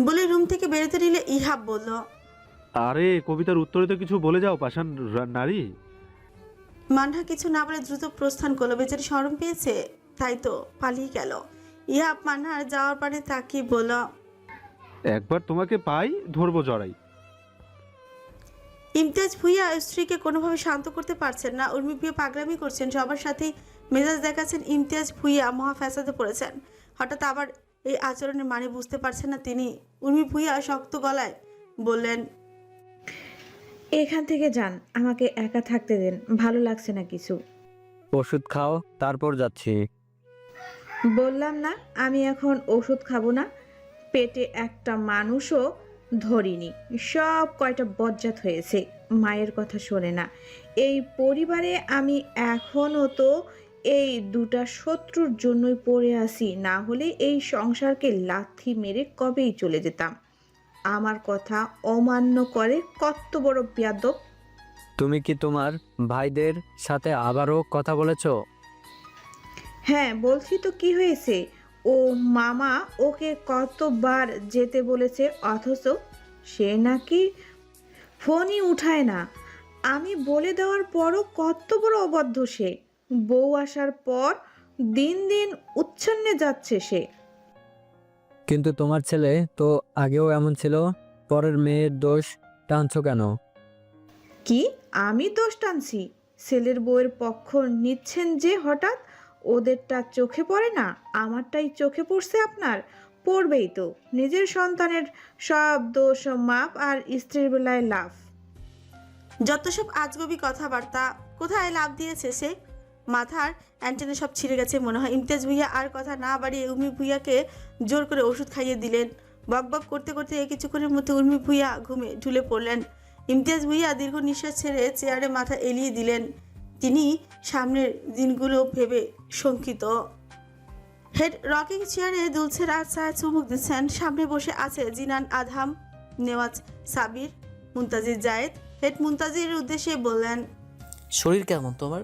বলে রুম থেকে বেরোতে নিলে ইহাব বলল, আরে কবিতার উত্তরে তো কিছু বলে যাও পাষাণ নারী। মানহা কিছু না বলে দ্রুত প্রস্থান করলো। বেচারি শরম পেয়েছে, তাই তো পালিয়ে গেল। ইহাব মানহার যাওয়ার পানে তাকিয়ে বলল, একবার তোমাকে পাই ধরবো জড়াই। ইমতিয়াজ ভুইয়া স্ত্রীকে কোনোভাবে শান্ত করতে পারছেন না। উর্মি ভুইয়া পাগলামি করছেন, সবার সাথেই মেজাজ দেখাচ্ছেন। ইমতিয়াজ ভুইয়া মহা ফ্যাসাদে পড়েছেন। হঠাৎ আবার এই আচরণের মানে বুঝতে পারছেন না তিনি। উর্মি ভুইয়া শক্ত গলায় বললেন, এখান থেকে যান, আমাকে একা থাকতে দেন, ভালো লাগছে না কিছু। ওষুধ খাও, তারপর যাচ্ছি। বললাম না আমি এখন ওষুধ খাবো না। পেটে একটা মানুষও ধরিনি, সব কয়টা বজ্জাত হয়েছে, মায়ের কথা শোনে না। এই পরিবারে আমি এখনও তো এই 2টা শত্রুর জন্যই পড়ে আসি, না হলে এই সংসারকে লাথি মেরে কবেই চলে যেতাম। আমার কথা অমান্য করে কত বড় বেয়াদব! তুমি কি তোমার ভাইদের সাথে আবারও কথা বলেছো? হ্যাঁ বলছি তো, কি হয়েছে? ও মামা ওকে কতবার যেতে বলেছে, অথচ সে নাকি ফোনই উঠায় না। আমি বলে দেওয়ার পরও কত বড় অবাধ্য সে। বউ আসার পর দিন দিন উচ্ছন্নে যাচ্ছে সে। কিন্তু তোমার ছেলে তো আগেও এমন ছিল, পরের মেয়ের দোষ টানছো কেন? কি আমি দোষ টানছি? ছেলের বউয়ের পক্ষ নিচ্ছেন যে হঠাৎ? ওদেরটা চোখে পড়ে না? আমারটাই চোখে পড়ছে আপনার? পড়বেই তো। নিজের সন্তানের সব দোষ মাপ আর স্ত্রীর বেলায় লাভ। যত সব আজগবি কথাবার্তা, কোথায় লাভ দিয়েছে সে? মাথার অ্যান্টেনা সব ছিঁড়ে গেছে মনে হয়। ইমতিয়াজ ভুইয়া আর কথা না বাড়িয়ে উর্মি ভুইয়াকে জোর করে ওষুধ খাইয়ে দিলেন। বক বক করতে করতে কিছুক্ষণের মধ্যে উর্মি ভুইয়া ঘুমে ঢুলে পড়লেন। ইমতিয়াজ ভুইয়া দীর্ঘ নিঃশ্বাস ছেড়ে চেয়ারে মাথা এলিয়ে দিলেন। তিনি সামনের দিনগুলো ভেবে শঙ্কিত। হেড রকিং চেয়ারে দুলছে রাত ছায়া চুমুক দিচ্ছেন। সামনে বসে আছে জিনান আধাম, নেওয়াজ সাবির, মুনতাজির জায়েদ। হেড মুনতাজির উদ্দেশ্যে বললেন, শরীর কেমন তোমার?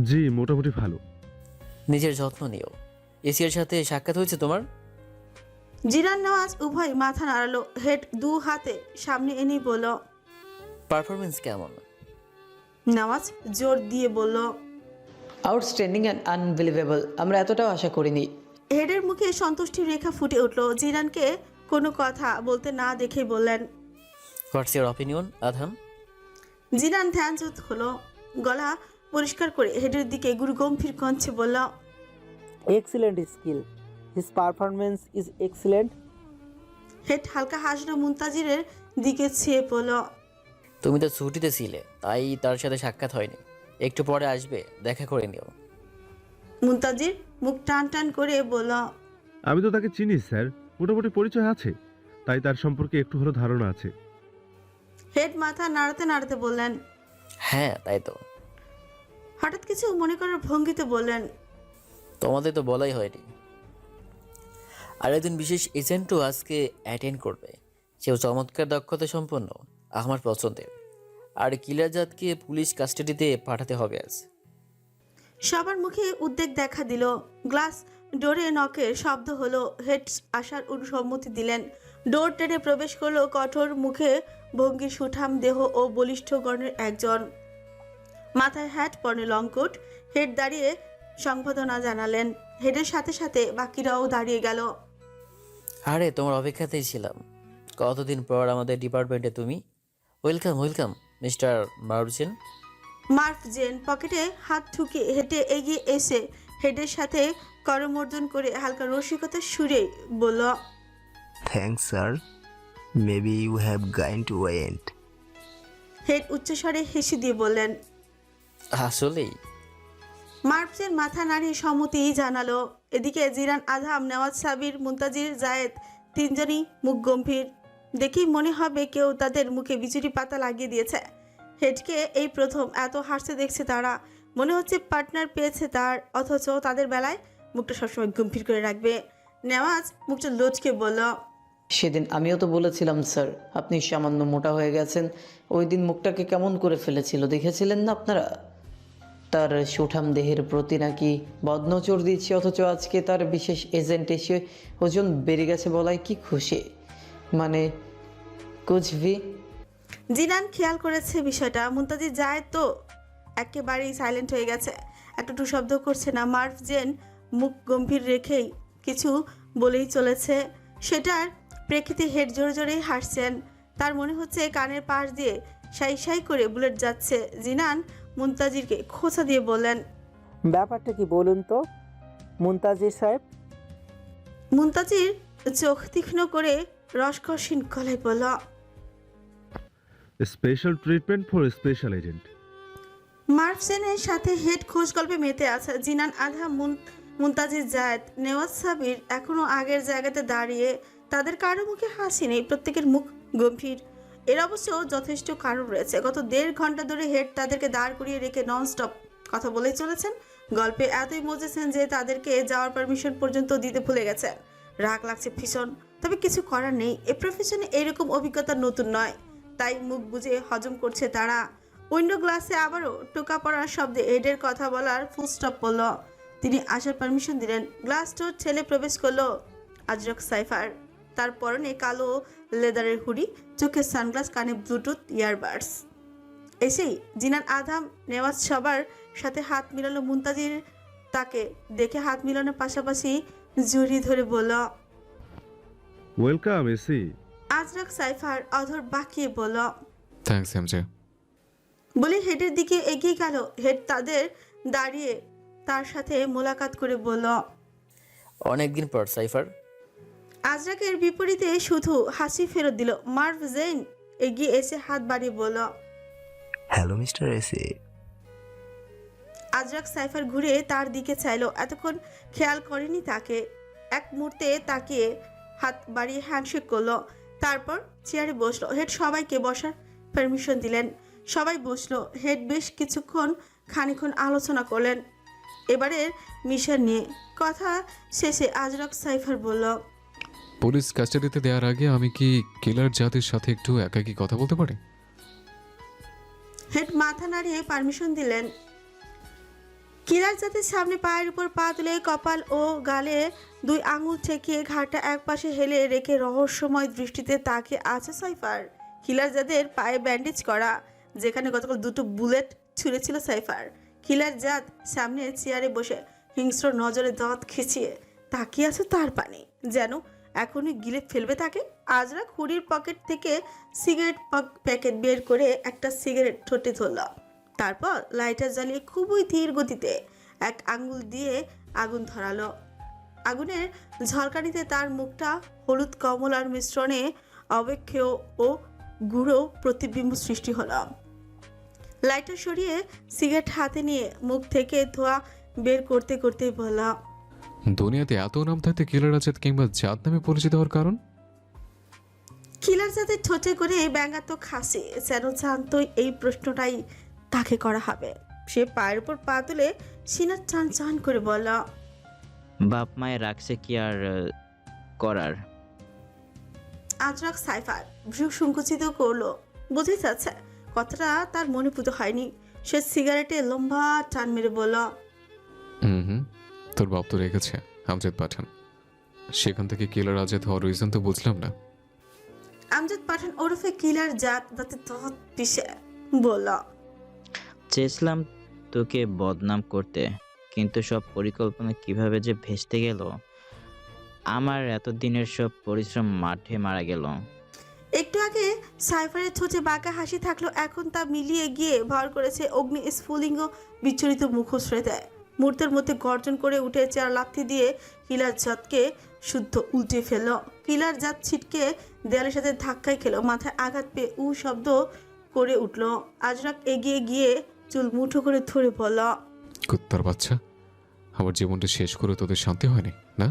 জি মোটামুটি ভালো। নিজের যত্ন নিও। এসিয়ার সাথে সাক্ষাৎ হয়েছে তোমার? জিনান নেওয়াজ উভয় মাথা নাড়ালো। হেড দু হাতে সামনে এনেই বলল, পারফরমেন্স কেমন? নেওয়াজ জোর দিয়ে বলল, আউটস্ট্যান্ডিং অ্যান্ড আনবিলিভেবল। আমরা এতটাও আশা করিনি। হেডের মুখে সন্তুষ্টির রেখা ফুটে উঠল। জিনানকে কোনো কথা বলতে না দেখে বললেন, হোয়াটস ইউর অপিনিয়ন আধাম? জিনান ধ্যানচ্যুত হলো। গলা পরিষ্কার করে হেডের দিকে গুরু গম্ভীর কণ্ঠে বলল, excellent skill, his performance is excellent. Head হালকা হাসলো। মুনতাজিরের দিকে চেয়ে বলল, তুমি তো ছুটিতে ছিলে, তাই তার সাথে সাক্ষাৎ হয়নি। একটু পরে আসবে, দেখা করে নিও। মুনতাজির মুখ টান টান করে বলল, আমি তো তাকে চিনি স্যার, মোটামুটি পরিচয় আছে, তাই তার সম্পর্কে একটু হলেও ধারণা আছে। হেড মাথা নাড়াতে নাড়াতে বললেন। হ্যাঁ তাই তো। হঠাৎ কিছু মনে করার ভঙ্গিতে বললেন, তোমাদের তো বলাই হয়নি। আর একজন বিশেষ এজেন্টও আজকে অ্যাটেন্ড করবে। সেও চমৎকার দক্ষতা সম্পন্ন, আমার পছন্দের। আর কিলারজাতকে পুলিশ কাস্টাডিতে পাঠাতে হবে আজ। সবার মুখে উদ্বেগ দেখা দিল। গ্লাস ডোরে নকের শব্দ হলো। হেড আসার অনুসম্মতি দিলেন। ডোর টেনে প্রবেশ করলো কঠোর মুখে ভঙ্গির সুঠাম দেহ ও বলিষ্ঠ গণের একজন। মাথায় হ্যাট, পরনে লং কোট। হেড দাঁড়িয়ে সংবর্ধনা জানালেন। হেডের সাথে সাথে বাকিরাও দাঁড়িয়ে গেল। আরে তোমার অপেক্ষাতেই ছিলাম। কতদিন পর আমাদের ডিপার্টমেন্টে তুমি। Welcome welcome mister Marchen. Murph Jane পকেটে হাত ঠুকে হেঁটে এগিয়ে এসে হেডের সাথে করমর্দন করে হালকা রসিকতার সুরে বলল, thanks sir, maybe you have gain to went. Head উচ্চস্বরে হেসে দিয়ে বললেন। আসলেই? মার্ফ জেন মাথা নাড়িয়ে সম্মতি জানালো। এদিকে জিনান আধাম, নেওয়াজ সাবির, মুনতাজির জায়েদ তিনজনই মুখ গম্ভীর। দেখেই মনে হবে কেউ তাদের মুখে বিচুরি পাতা লাগিয়ে দিয়েছে। হেডকে এই প্রথম এত হাসতে দেখছে তারা। মনে হচ্ছে পার্টনার পেয়েছে তার, অথচ তাদের বেলায় মুখটা সবসময় গম্ভীর করে রাখবে। নেওয়াজ মুখটা লচকে বলল, সেদিন আমিও তো বলেছিলাম স্যার, আপনি সামান্য মোটা হয়ে গেছেন। ওই দিন মুখটাকে কেমন করে ফেলেছিল দেখেছিলেন না আপনারা? তার সুঠাম দেহের প্রতি নাকি বদনজর দিচ্ছে, অথচ আজকে তার বিশেষ এজেন্ট এসে ওজন বেড়ে গেছে বলায় কি খুশি। মানে কুচভি। জিনান খেয়াল করেছে বিষয়টা। মুনতাজির জায়েদ তো একেবারেই সাইলেন্ট হয়ে গেছে, একটা টু শব্দ করছে না। মার্ফ জেন মুখ গম্ভীর রেখেই কিছু বলেই চলেছে। সেটার প্রেক্ষিতে হেড জোরে জোরেই হাসছেন। তার মনে হচ্ছে কানের পাশ দিয়ে সাই সাই করে বুলেট যাচ্ছে। জিনান মুনতাজিরকে খোঁচা দিয়ে বললেন, ব্যাপারটা কি বলুন তো মুনতাজির সাহেব? মুনতাজির চোখ তীক্ষ্ণ করে রসকসীন গলায় বলল, special treatment for special agent. Murph জেনের সাথে হেড খোঁজ গল্পে মেতে আছে। জিনান আধাম, মুনতাজির জায়েদ, নেওয়াজ সাবির এখনো আগের জায়গাতে দাঁড়িয়ে। তাদের কারো মুখে হাসি নেই, প্রত্যেকের মুখ গম্ভীর। এর অবশ্য যথেষ্ট কারণ রয়েছে। গত 1.5 ঘন্টা ধরে হেড তাদেরকে দাঁড় করিয়ে রেখে ননস্টপ কথা বলেই চলেছেন। গল্পে এতই মজেছেন যে তাদেরকে যাওয়ার পারমিশন পর্যন্ত দিতে ভুলে গেছেন। রাগ লাগছে ভীষণ, তবে কিছু করার নেই। এ প্রফেশনে এরকম অভিজ্ঞতা নতুন নয়, তাই মুখ বুঝে হজম করছে তারা। উইন্ডো গ্লাসে আবারও টোকা পড়ার শব্দে হেডের কথা বলার ফুল স্টপ পড়ল। তিনি আসার পারমিশন দিলেন। গ্লাস ডোর ঠেলে প্রবেশ করলো আজরক সাইফার। তার পরনে কালো লেদারের হুডি, চোখে সানগ্লাস, কানে ব্লুটুথ ইয়ারবাডস। এসেই জিনান আধাম, নেওয়াজ সবার সাথে হাত মিলালো। মুনতাজির তাকে দেখে হাত মিলানোর পাশাপাশি জড়িয়ে ধরে বলল, ওয়েলকাম এসি। আজরক সাইফার অধর বাঁকিয়ে বলল, থ্যাঙ্কস এমজে। বলে হেডের দিকে এগিয়ে গেল। হেড তাদের দাঁড়িয়ে তার সাথে মোলাকাত করে বলল। অনেকদিন পর সাইফার। আজরাকের বিপরীতে শুধু হাসি ফেরত দিল। মার্ভ জেইন এগিয়ে এসে হাত বাড়িয়ে বলল। Hello mister AC. Ajrak cipher ঘুরে তার দিকে চাইলো, এতক্ষণ খেয়াল করেনি তাকে। এক মুহূর্তে তাকিয়ে হাত বাড়িয়ে হ্যান্ডশেক করলো, তারপর চেয়ারে বসলো। হেড সবাইকে বসার পারমিশন দিলেন, সবাই বসলো। হেড বেশ খানিকক্ষণ আলোচনা করলেন এবারের মিশন নিয়ে। কথা শেষে আজরাক সাইফার বলল। পুলিশ কাস্টাডিতে দেওয়ার আগে আমি কি কিলার জাতির সাথে একটু একাকী কথা বলতে পারি? হেড মাথা নাড়িয়ে পারমিশন দিলেন। কিলার জাতের সামনে পায়ের উপর পা তুলে কপাল ও গালে 2 আঙুল ঠেকিয়ে ঘাড়টা একপাশে হেলে রেখে রহস্যময় দৃষ্টিতে তাকিয়ে আছে সাইফার। কিলার জাতের পায়ে ব্যান্ডেজ করা, যেখানে গতকাল 2টো বুলেট ছুঁড়েছিল সাইফার। কিলার জাত সামনে চেয়ারে বসে হিংস্র নজরে দাঁত খিচিয়ে তাকিয়ে আছে তার পানে, যেন এখনই গিলে ফেলবে তাকে। আজরা খুঁড়ির পকেট থেকে সিগারেট প্যাকেট বের করে একটা সিগারেট ঠোঁটে ধরল, তারপর লাইটার জ্বালিয়ে খুবই ধীর গতিতে এক আঙ্গুল দিয়ে আগুন ধরালো। আগুনের ঝলকানিতে তার মুখটা হলুদ কমলার মিশ্রণে অবক্ষেয় ও গুঁড়ো প্রতিবিম্ব সৃষ্টি হলো। লাইটার সরিয়ে সিগারেট হাতে নিয়ে মুখ থেকে ধোঁয়া বের করতে করতে বলা। দুনিয়াতে এত নাম থাকতে কিলার আজাদ কিংবা জাত নামে পরিচিত হওয়ার কারণ? কিলার জাতের ঠোঁটে করে ব্যঙ্গাত্মক হাসি, যেন জানতই এই প্রশ্নটাই তাকে করা হবে। সে পায়ের উপর পা তুলে সিনা চান চান করে বলল। বাপ মায়ে রাখছে কি আর করার। আজরাক সাইফার ভ্রু সংকুচিত করলো, বুঝে যাচ্ছে কথাটা তার মনে পুতো হয়নি। সে সিগারেটে লম্বা টান মেরে বলল। হুম, তোর বাপ তো রেখেছে আমজাদ পাঠান, সেখান থেকে কিলার আজাদ হওয়ার রিজন তো বুঝলাম না। আমজাদ পাঠান ওরফে কিলার জাত দাঁতে দাঁত পিষে বলল। চেয়েছিলাম তোকে বদনাম করতে, কিন্তু সব পরিকল্পনা কিভাবে যে ভেস্তে গেল। আমার এতদিনের সব পরিশ্রম মাঠে মারা গেল। একটু আগে সাইফারের ঠোঁটে বাঁকা হাসি থাকলো, এখন তা মিলিয়ে গিয়ে ভর করেছে অগ্নি স্ফুলিঙ্গ বিচলিত মুখশ্রেতে। মুহূর্তের মধ্যে গর্জন করে উঠে চেয়ার লাথি দিয়ে কিলার জাতকে শুদ্ধ উল্টে ফেলল। কিলার জাত ছিটকে দেয়ালের সাথে ধাক্কায় খেলো, মাথায় আঘাত পেয়ে শব্দ করে উঠল। আজরাক এগিয়ে গিয়ে চুল মুঠো করে ধরে বলল। কুত্তার বাচ্চা, আমার জীবনটা শেষ করে তোদের শান্তি হয়নি না?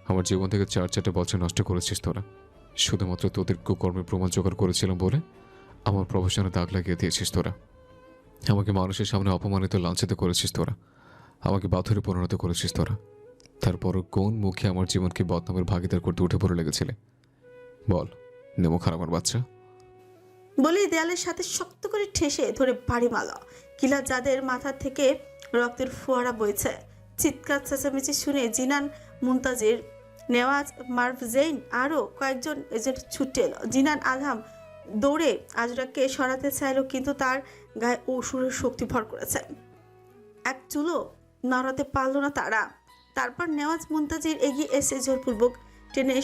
আমার জীবন থেকে 4 বছর নষ্ট করেছিস তোরা, শুধুমাত্র তোদের কুকর্মে প্রমাণ জোগাড় করেছিলাম বলে আমার প্রফেশনে দাগ লাগিয়ে দিয়েছিস তোরা। আমাকে মানুষের সামনে অপমানিত লাঞ্ছিত করেছিস তোরা, আমাকে বাথুরে পরিণত করেছিস তোরা। তারপরও কোন মুখে আমার জীবনকে বদনামের ভাগিদার করতে উঠে পড়ে লেগেছিলে? বল নেমো খারাপের বাচ্চা। বলেই দেয়ালের সাথে শক্ত করে ঠেসে ধরে বাড়ি মারল। কিলার যাদের মাথা থেকে রক্তের ফোয়ারা বইছে। চিৎকার চেঁচামেচি শুনে জিনান, মুনতাজির, নেওয়াজ, মার্ভ জেইন আরও কয়েকজন এজেন্ট ছুটে এলো। জিনান আধাম দৌড়ে আজরাককে সরাতে চাইল, কিন্তু তার গায়ে অসুরের শক্তি ভর করেছে, এক চুলো নড়াতে পারল না তারা। তারপর নেওয়াজ মুনতাজির এগিয়ে এসে জোরপূর্বক টেনে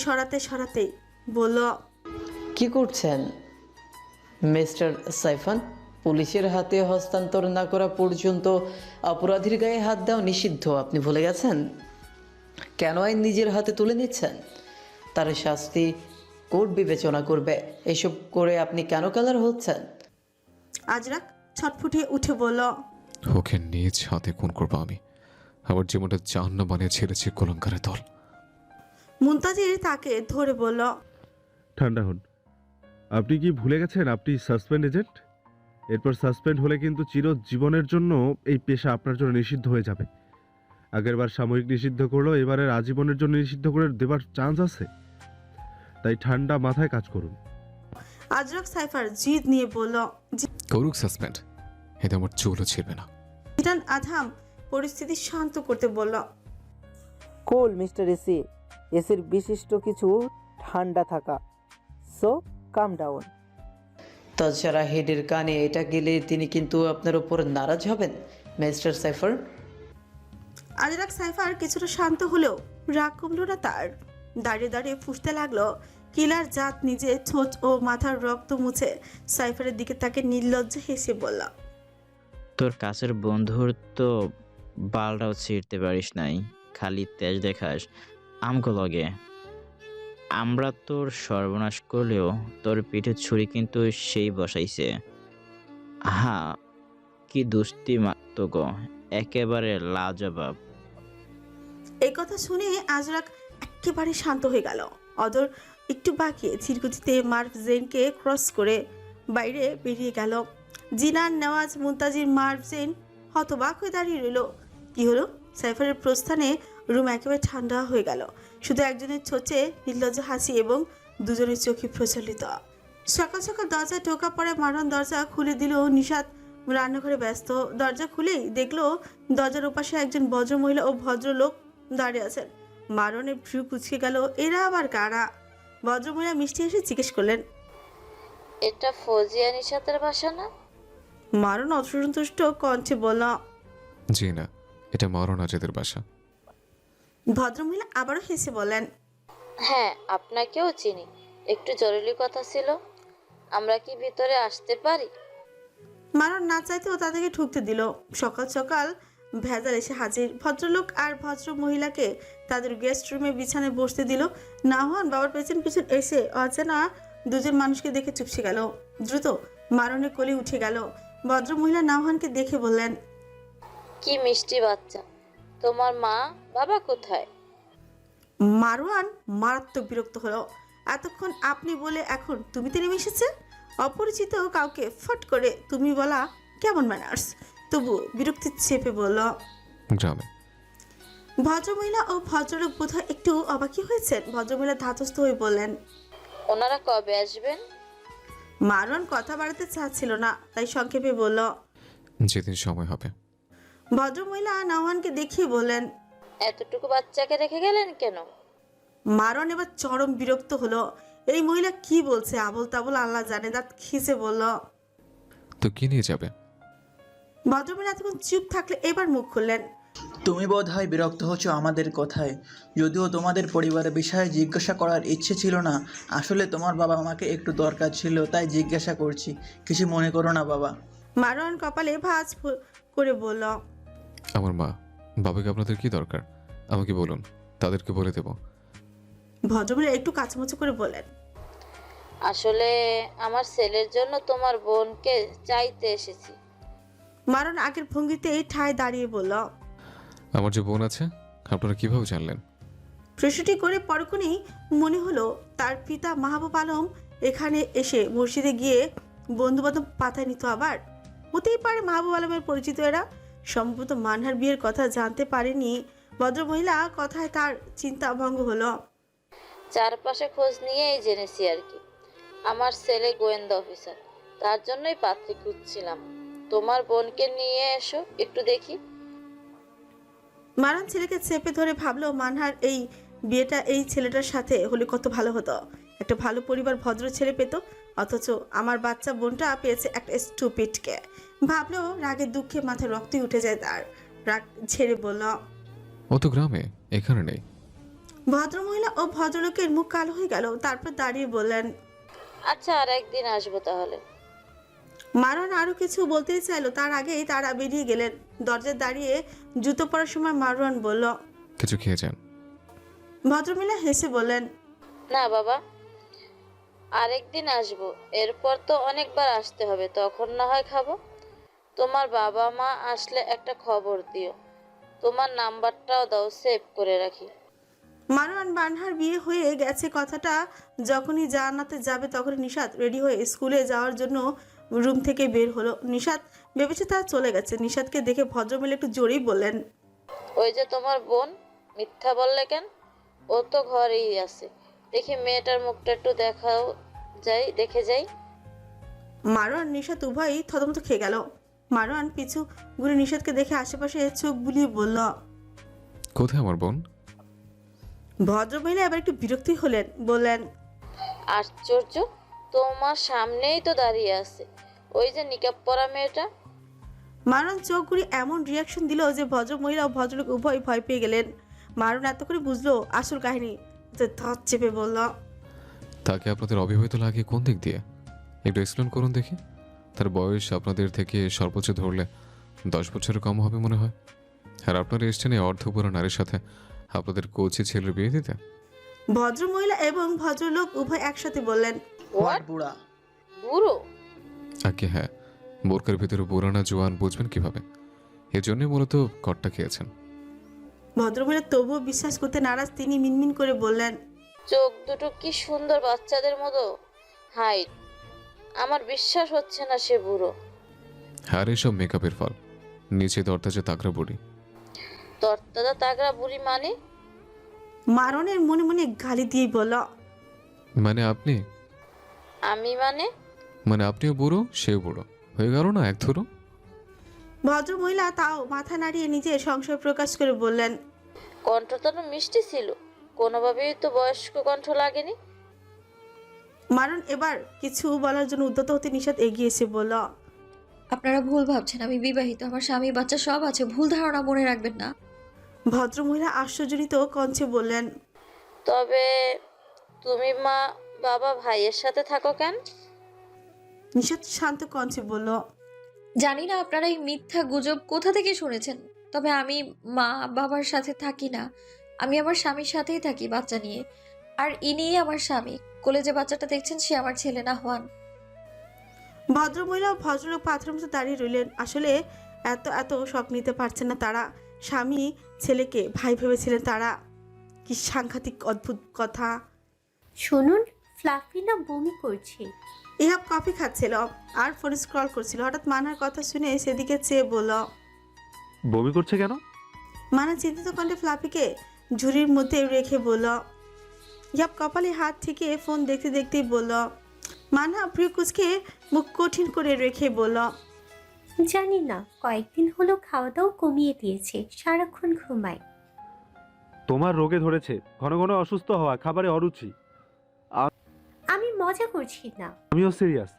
সরাতেই বলল। কি করছেন মিস্টার সাইফান? পুলিশের হাতে হস্তান্তর না করা পর্যন্ত অপরাধীর গায়ে হাত দেওয়া নিষিদ্ধ, আপনি ভুলে গেছেন? কেন আইন নিজের হাতে তুলে নিচ্ছেন? তার শাস্তি কোর্ট বিবেচনা করবে। এসব করে আপনি কেন কালার হচ্ছেন? আজরাক ছটফটিয়ে উঠে বলল। ওকে নিজ হাতে খুন করবো আমি, আমার জীবনটা জাহান্নাম বানিয়ে ছেড়েছি কলঙ্কারের দল। মুনতাজির তাকে ধরে বলল। ঠান্ডা হন, আপনি কি ভুলে গেছেন আপনি সাসপেন্ড এজেন্ট? এরপর সাসপেন্ড হলে কিন্তু চিরজীবনের জন্য এই পেশা আপনার জন্য নিষিদ্ধ হয়ে যাবে। আগেরবার সাময়িক নিষিদ্ধ করলো, এবারের আজীবনের জন্য নিষিদ্ধ করে দেবার চান্স আছে, তাই ঠান্ডা মাথায় কাজ করুন। আজরাক সাইফার জিদ নিয়ে বলল। করুক সাসপেন্ড, এতে আমার চুলও ছিড়বে না। জিনান আধাম পরিস্থিতি শান্ত করতে বলল। কুল মিস্টার এসি, এসির বিশিষ্ট কিছু ঠান্ডা থাকা, সো কাম ডাউন। তাছাড়া হেডের কানে এটা গেলে তিনি কিন্তু আপনার উপর নারাজ হবেন মিস্টার সাইফার। আজরাক সাইফার কিছুটা শান্ত হলেও রাগ কমল না তার। দাঁড়িয়ে দাঁড়িয়ে ফুঁসতে লাগলো। কিলার জাত নিজে ঠোঁট ও মাথার রক্ত মুছে সাইফারের দিকে তাকে নির্লজ্জ হেসে বলল। তোর কাছের বন্ধুর তো বালটাও ছিঁড়তে পারিস নাই, খালি তেজ দেখাস আমগো লগে। আমরা তোর সর্বনাশ করলেও তোর পিঠে ছুরি কিন্তু সেই বসাইছে। হ্যাঁ, কি দুস্তি মারতো গো, একেবারে লাজবাব। এই কথা শুনে আজরাক একেবারে শান্ত হয়ে গেল। অদর একটু বাকিয়ে ধীরগতিতে মার্ভ জেনকে ক্রস করে বাইরে বেরিয়ে গেল। জিনান, নেওয়াজ, মুনতাজির, মার্ভ জেন হতবাক হয়ে দাঁড়িয়ে রইল। কি হলো? সাইফারের প্রস্থানে রুম একেবারে ঠান্ডা হয়ে গেল। শুধু একজনের ছোচে নির্লজ্জ হাসি এবং দুজনের চোখে প্রচলিত। সকাল সকাল দরজা টোকা পড়ে মারণ দরজা খুলে দিল। নিশাত রান্নাঘরে ব্যস্ত। দরজা খুলেই দেখলো দরজার ওপাশে একজন ভদ্রমহিলা ও ভদ্রলোক দাঁড়িয়ে আছেন। মারণের ভ্রু কুচকে গেল। এরা আবার কারা? ভদ্রমহিলা মিষ্টি এসে জিজ্ঞেস করলেন, এটা ফৌজিয়া নিশাতের বাসা না? মারণ অসন্তুষ্ট কণ্ঠে বলল, জি না, এটা মারণ আজাদের বাসা। ভদ্রমহিলা আবারও হেসে বলেন, হ্যাঁ, আপনাকেও চিনি। একটু জরুরি কথা ছিল। আমরা কি ভিতরে আসতে পারি? মারণ না চাইতেও তাদেরকে ঢুকতে দিল। সকাল সকাল ভেজাল এসে হাজির। ভদ্রলোক আর ভদ্র মহিলাকে তাদের গেস্ট রুমে বিছানায় বসতে দিল। নাওহান বাবার পেছন পেছন এসে অচেনা দুজন মানুষকে দেখে চুপসে গেল। দ্রুত মারণের কোলে উঠে গেল। ভদ্র মহিলা নাওহানকে দেখে বললেন, কি মিষ্টি বাচ্চা। তোমার মা বাবা কোথায়? মারওয়ান মারাত্মক বিরক্ত হলো। এতক্ষণ আপনি বলে এখন তুমিতে নেমে এসেছে। অপরিচিত কাউকে ফট করে তুমি বলা কেমন ম্যানার্স? তবু বিরক্তি চেপে বলল, গ্রামে। ভদ্রমহিলা ও ভদ্রলোক বোধহয় একটু অবাকি হয়েছেন। ভদ্রমহিলা ধাতস্থ হয়ে বললেন, ওনারা কবে আসবেন? মারওয়ান কথা বাড়াতে চাচ্ছিল না, তাই সংক্ষেপে বলল। যেদিন সময় হবে। ভদ্রমহিলা নাওহানকে দেখিয়ে বললেন, এতটুকু বাচ্চাকে রেখে গেলেন কেন? মারওয়ান এবার চরম বিরক্ত হলো। এই মহিলা কি বলছে আবল তাবল আল্লাহ জানে। দাঁত খিসে বলল, তো কি নিয়ে যাবে? ভদ্রমহিলা এতক্ষণ চুপ থাকলে এবার মুখ খুললেন, তুমি বোধহয় বিরক্ত হচ্ছ আমাদের কথায়। যদিও তোমাদের পরিবারের বিষয়ে জিজ্ঞাসা করার ইচ্ছে ছিল না, আসলে তোমার বাবা আমাকে একটু দরকার ছিল, তাই জিজ্ঞাসা করছি। কিছু মনে করো না বাবা। মারওয়ান কপালে ভাঁজ করে বলল, আমার মা বাবাকে আপনাদের কি দরকার আমাকে বলুন, তাদেরকে বলে দেব। ভদ্রমহিলা একটু কাছামাছি করে বলেন, আসলে আমার ছেলের জন্য তোমার বোনকে চাইতে এসেছি। মারওয়ান আগের ভঙ্গিতে ঠায় দাঁড়িয়ে বলল, আমার যে বোন আছে আপনারা কিভাবে জানলেন? প্রশ্নটি করে পরক্ষণেই মনে হলো তার পিতা মাহবুব আলম এখানে এসে মসজিদে গিয়ে বন্ধুবান্ধব পাতায় নিত। আবার হতেই পারে মাহবুব আলমের পরিচিত এরা। সম্ভবত মানহার বিয়ের কথা জানতে পারেনি ভদ্রমহিলা। কথায় তার চিন্তা ভঙ্গ হলো। চারপাশে খোঁজ নিয়েই জেনেছি আর কি। আমার ছেলে গোয়েন্দা অফিসার, তার জন্যই পাত্রী খুঁজছিলাম। তোমার বোনকে নিয়ে এসো একটু দেখি। মারান ছেলেকে চেপে ধরে ভাবলো, মানহার এই বিয়েটা এই ছেলেটার সাথে হলে কত ভালো হতো। একটা ভালো পরিবার ভদ্র ছেলে পেত, অথচ আমার বাচ্চা বোনটা পেয়েছে একটা স্টুপিডকে। ভাবলো, রাগে দুঃখে মাথায় রক্তই উঠে যায় তার। রাগ ছেড়ে বলল, ও তো গ্রামে, এখানে নেই। ভদ্রমহিলা ও ভদ্রলোকের মুখ কালো হয়ে গেল। তারপর দাঁড়িয়ে বললেন, আচ্ছা, আর একদিন আসবো তাহলে। মারান আরো কিছু বলতেই চাইলো, তার আগেই তারা বেরিয়ে গেলেন। দরজায় দাঁড়িয়ে জুতো পরার সময় মারওয়ান বলল, কিছু খেয়ে যান। ভদ্রমহিলা হেসে বললেন, না বাবা, আরেকদিন আসবো। এরপর তো অনেকবার আসতে হবে, তখন না হয় খাবো। তোমার বাবা মা আসলে একটা খবর দিও। তোমার নাম্বারটাও দাও, সেভ করে রাখি। মারওয়ান বানহার বিয়ে হয়ে গেছে কথাটা যখনই জানাতে যাবে, তখনই নিশাত রেডি হয়ে স্কুলে যাওয়ার জন্য রুম থেকে বের হলো। নিশাত ভেবেছে তারা চলে গেছে। নিশাতকে দেখে ভদ্রমহিলা একটু জোরেই বললেন, ওই যে তোমার বোন, মিথ্যা বললে কেন? ও তো ঘরেই আছে। দেখি মেয়েটার মুখটা একটু দেখে যাই। মারওয়ান নিশাত উভয়ই থতমত খেয়ে গেল। মারওয়ান পিছু ঘুরে নিশাতকে দেখে আশেপাশে চোখ বুলিয়ে বলল, কোথায় আমার বোন? ভদ্রমহিলা এবার একটু বিরক্তি হলেন, বললেন, আশ্চর্য, তোমার সামনেই তো দাঁড়িয়ে আছে ওই যে নিকাব পরা মেয়েটা। মারওয়ান চোখ ঘুরে এমন রিয়াকশন দিল যে ভদ্রমহিলা ও ভদ্রলোক উভয় ভয় পেয়ে গেলেন। মারওয়ান এত করে বুঝলো আসল কাহিনী, ধর চেপে বলল, তাকে আপনাদের অবিবাহিত লাগে কোন দিক দিয়ে? একটু এক্সপ্লেন করুন দেখি। তার বয়স আপনাদের থেকে সর্বোচ্চ ধরলে 10 বছরের কম হবে মনে হয়। আর আপনারা এসছেন এই অর্ধপুরো নারীর সাথে আপনাদের কোচি ছেলের বিয়ে দিতে? ভদ্রমহিলা এবং ভদ্রলোক উভয় একসাথে বললেন, হোয়াট বুড়া? বুড়ো? আগে হ্যাঁ, বোরকার ভিতরে বুড়ো না জোয়ান বুঝবেন কিভাবে? এজন্যই মূলত কটটা খেয়েছেন। ভদ্রমহিলা তবুও বিশ্বাস করতে নারাজ। তিনি মিনমিন করে বললেন, চোখ দুটো কি সুন্দর, বাচ্চাদের মতো হাইট। আমার বিশ্বাস হচ্ছে না সে বুড়ো। আর এসব মেকআপের ফল। নিচে দরতাজা তাগড়া বুড়ি। তরতাজা তাগড়া বুড়ি মানে? মারণের মনে মনে গালি দিয়ে বলল, মানে আপনি? আমি মানে আপনিও বুড়ো, সেও বুড়ো, হয়ে গেল না এক ধরো। ভদ্রমহিলা তাও মাথা নাড়িয়ে নিজের সংশয় প্রকাশ করে বললেন, কণ্ঠটা তো মিষ্টি ছিল, কোনোভাবেই তো বয়স্ক কণ্ঠ লাগেনি। মারণ এবার কিছু বলার জন্য উদ্যত হতে নিষাদ এগিয়ে এসে বলল, আপনারা ভুল ভাবছেন, আমি বিবাহিত, আমার স্বামী বাচ্চা সব আছে, ভুল ধারণা মনে রাখবেন না। ভদ্রমহিলা আশ্চর্যজনিত কণ্ঠে বললেন, তবে তুমি মা বাবা ভাইয়ের সাথে থাকো কেন? নিষাদ শান্ত কণ্ঠে বলল, জানি না আপনারা এই মিথ্যা গুজব কোথা থেকে শুনেছেন, তবে আমি মা বাবার সাথে থাকি না, আমি আমার স্বামীর সাথেই থাকি বাচ্চা নিয়ে। আর ইনি আমার স্বামী, কোলে যে বাচ্চাটা দেখছেন সে আমার ছেলে না হওয়ান। ভদ্রমহিলা ও ভদ্রলোক পাথরের মতো দাঁড়িয়ে রইলেন। আসলে এত এত শখ নিতে পারছেন না তারা। স্বামী ছেলেকে ভাই ভেবেছিলেন তারা। কি সাংঘাতিক অদ্ভুত কথা। শুনুন, ফ্লাফি না বমি করছে। ইহাব কফি খাচ্ছিল আর ফোন স্ক্রল করছিল। হঠাৎ মানার কথা শুনে সেদিকে চেয়ে বলল, বমি করছে কেন? মানা চিন্তিত কণ্ঠে ফ্লাফিকে ঝুড়ির মধ্যে রেখে বলল। ইহাব কপালে হাত থেকে ফোন দেখতে দেখতেই বলল। মানা প্রিয়কুচকে মুখ কঠিন করে রেখে বলল, জানি না, কয়েকদিন হলো খাওয়া দাওয়া কমিয়ে দিয়েছে, সারাক্ষণ ঘুমায়। তোমার রোগে ধরেছে, ঘন ঘন অসুস্থ হওয়া, খাবারে অরুচি। আমি মজা করছি না, আমিও সিরিয়াস।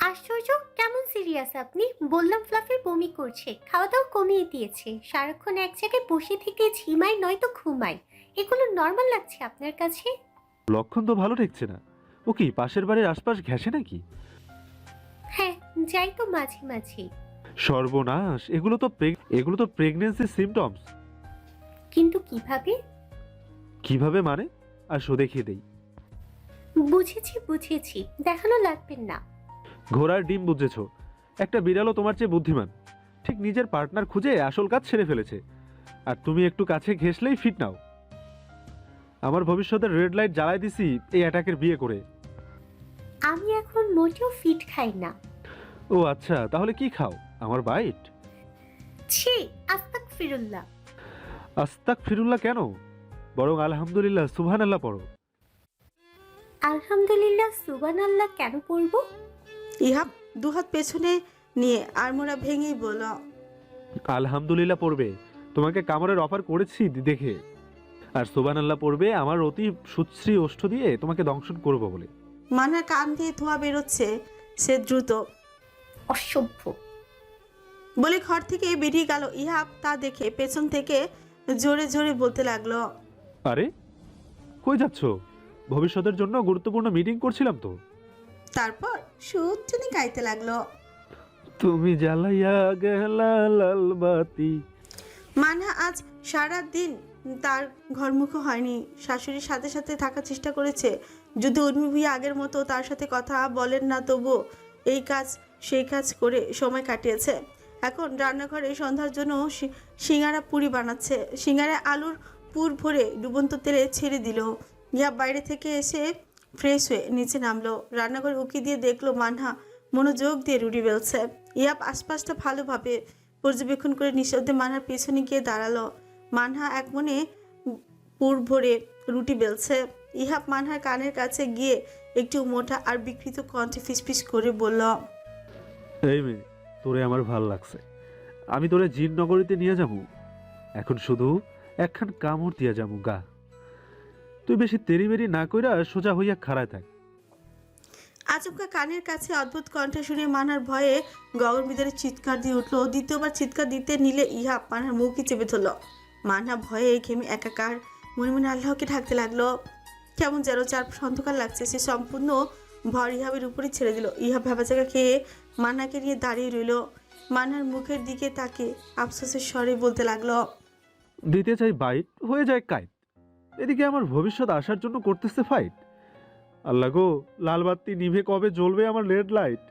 আশ্চর্য, কেমন সিরিয়াস আপনি? বললাম ফ্লাফি বমি করছে, খাওয়া দাওয়া কমিয়ে দিয়েছে, সারাক্ষণ এক জায়গায় বসে থেকে ঝিমায় নয়তো ঘুমায়। এগুলো নর্মাল লাগছে আপনার কাছে? লক্ষণ তো ভালো ঠেকছে না। ও কি পাশের বাড়ির আশপাশ ঘেঁষে নাকি? হ্যাঁ, যাই তো মাঝে মাঝে। সর্বনাশ, এগুলো তো প্রেগন্যান্সি সিমটমস। কিন্তু কিভাবে? কিভাবে মানে? আসো দেখিয়ে দেই। বুঝেছি, দেখানো লাগবে না। ঘোড়ার ডিম বুঝেছো? একটা বিড়ালও তোমার চেয়ে বুদ্ধিমান, ঠিক নিজের পার্টনার খুঁজে আসল কাজ ছেড়ে ফেলেছে, আর তুমি একটু কাছে ঘেঁষলেই ফিট নাও। আমার ভবিষ্যতের রেড লাইট জ্বালাই দিছি এই অ্যাটাকের বিয়ে করে। আমি এখন মোটেও ফিট খাই না। ও আচ্ছা, তাহলে কি খাও? আমার বাইট? ছি, আস্তাগফিরুল্লাহ। আস্তাগফিরুল্লাহ কেন? বরং আলহামদুলিল্লাহ সুবহানাল্লাহ পড়ো। আলহামদুলিল্লাহ সুবহানাল্লাহ কেন পড়বো? ইহাব দুহাত পেছনে নিয়ে আড়মোড়া ভেঙেই বলল, আলহামদুলিল্লাহ পড়বে, তোমাকে কামড়ের অফার করেছি দেখে। আর সুবহানাল্লাহ পড়বে আমার অতি সুশ্রী ওষ্ঠ দিয়ে তোমাকে দংশন করব বলে। মানার কান দিয়ে ধোঁয়া বেরোচ্ছে। সে দ্রুত অসভ্য বলে ঘর থেকে বেরিয়ে গেল। ইহাব তা দেখে পেছন থেকে জোরে জোরে বলতে লাগলো, আরে কই যাচ্ছ? ভবিষ্যতের জন্য গুরুত্বপূর্ণ মিটিং করছিলাম তো। তারপর সুটনি গাইতে লাগলো, তুমি জ্বালাইয়া গেলা লাল বাতি। মানা আজ সারা দিন তার ঘরমুখো হয়নি। শাশুড়ির সাথে সাথে থাকার চেষ্টা করেছে। যদি উর্মি আগের মতো তার সাথে কথা বলেন না, তবু এই কাজ সেই কাজ করে সময় কাটিয়েছে। এখন রান্নাঘরে সন্ধ্যার জন্য সিঙ্গারা পুরি বানাচ্ছে। সিঙ্গারায় আলুর পুর ভরে ডুবন্ত তেলে ছেড়ে দিল। ইয়া বাইরে থেকে এসে ফ্রেশ হয়ে নিচে নামলো। রান্নাঘরে উকি দিয়ে দেখলো মানহা মনোযোগ দিয়ে রুটি বেলছে। ইয়াব আশপাশটা ভালোভাবে পর্যবেক্ষণ করে নিঃশব্দে মানহার পেছনে গিয়ে দাঁড়ালো। মানহা এক মনে পুর ভরে রুটি বেলছে। ইহাব মানহার কানের কাছে গিয়ে একটু মোটা আর বিকৃত কণ্ঠে ফিসফিস করে বলল, এই মেয়ে, তোরে আমার ভাল লাগছে, আমি তোরে জিননগরীতে নিয়ে যাবো। এখন শুধু একখান কামড় দিয়া যাবো গা। তুই বেশি তেরিবেরি না কইরা সোজা হইয়া খাড়ায় থাক। আচমকা কানের কাছে অদ্ভুত কণ্ঠ শুনে মানহার ভয়ে গগন ভিতরে চিৎকার দিয়ে উঠলো। দ্বিতীয়বার চিৎকার দিতে নিলে ইহাব মানহার মুখই চেপে ধরল। মানহা ভয়ে ঘেমে একাকার, মনে মনে আল্লাহকে ঢাকতে লাগলো। কেমন যেন চার অন্ধকার লাগছে। সে সম্পূর্ণ ভর ইহাবের উপরে ছেড়ে দিল। ইহাব ভাবা জায়গা খেয়ে মানহাকে নিয়ে দাঁড়িয়ে রইল। মানহার মুখের দিকে তাকে আফসোসের স্বরে বলতে লাগলো, দিতে চাই বাইট, হয়ে যায় কাইট। এদিকে আমার ভবিষ্যৎ আসার জন্য করতেছে ফাইট। আল্লাহ গো, লাল বাতি নিভে কবে জ্বলবে আমার রেড লাইট।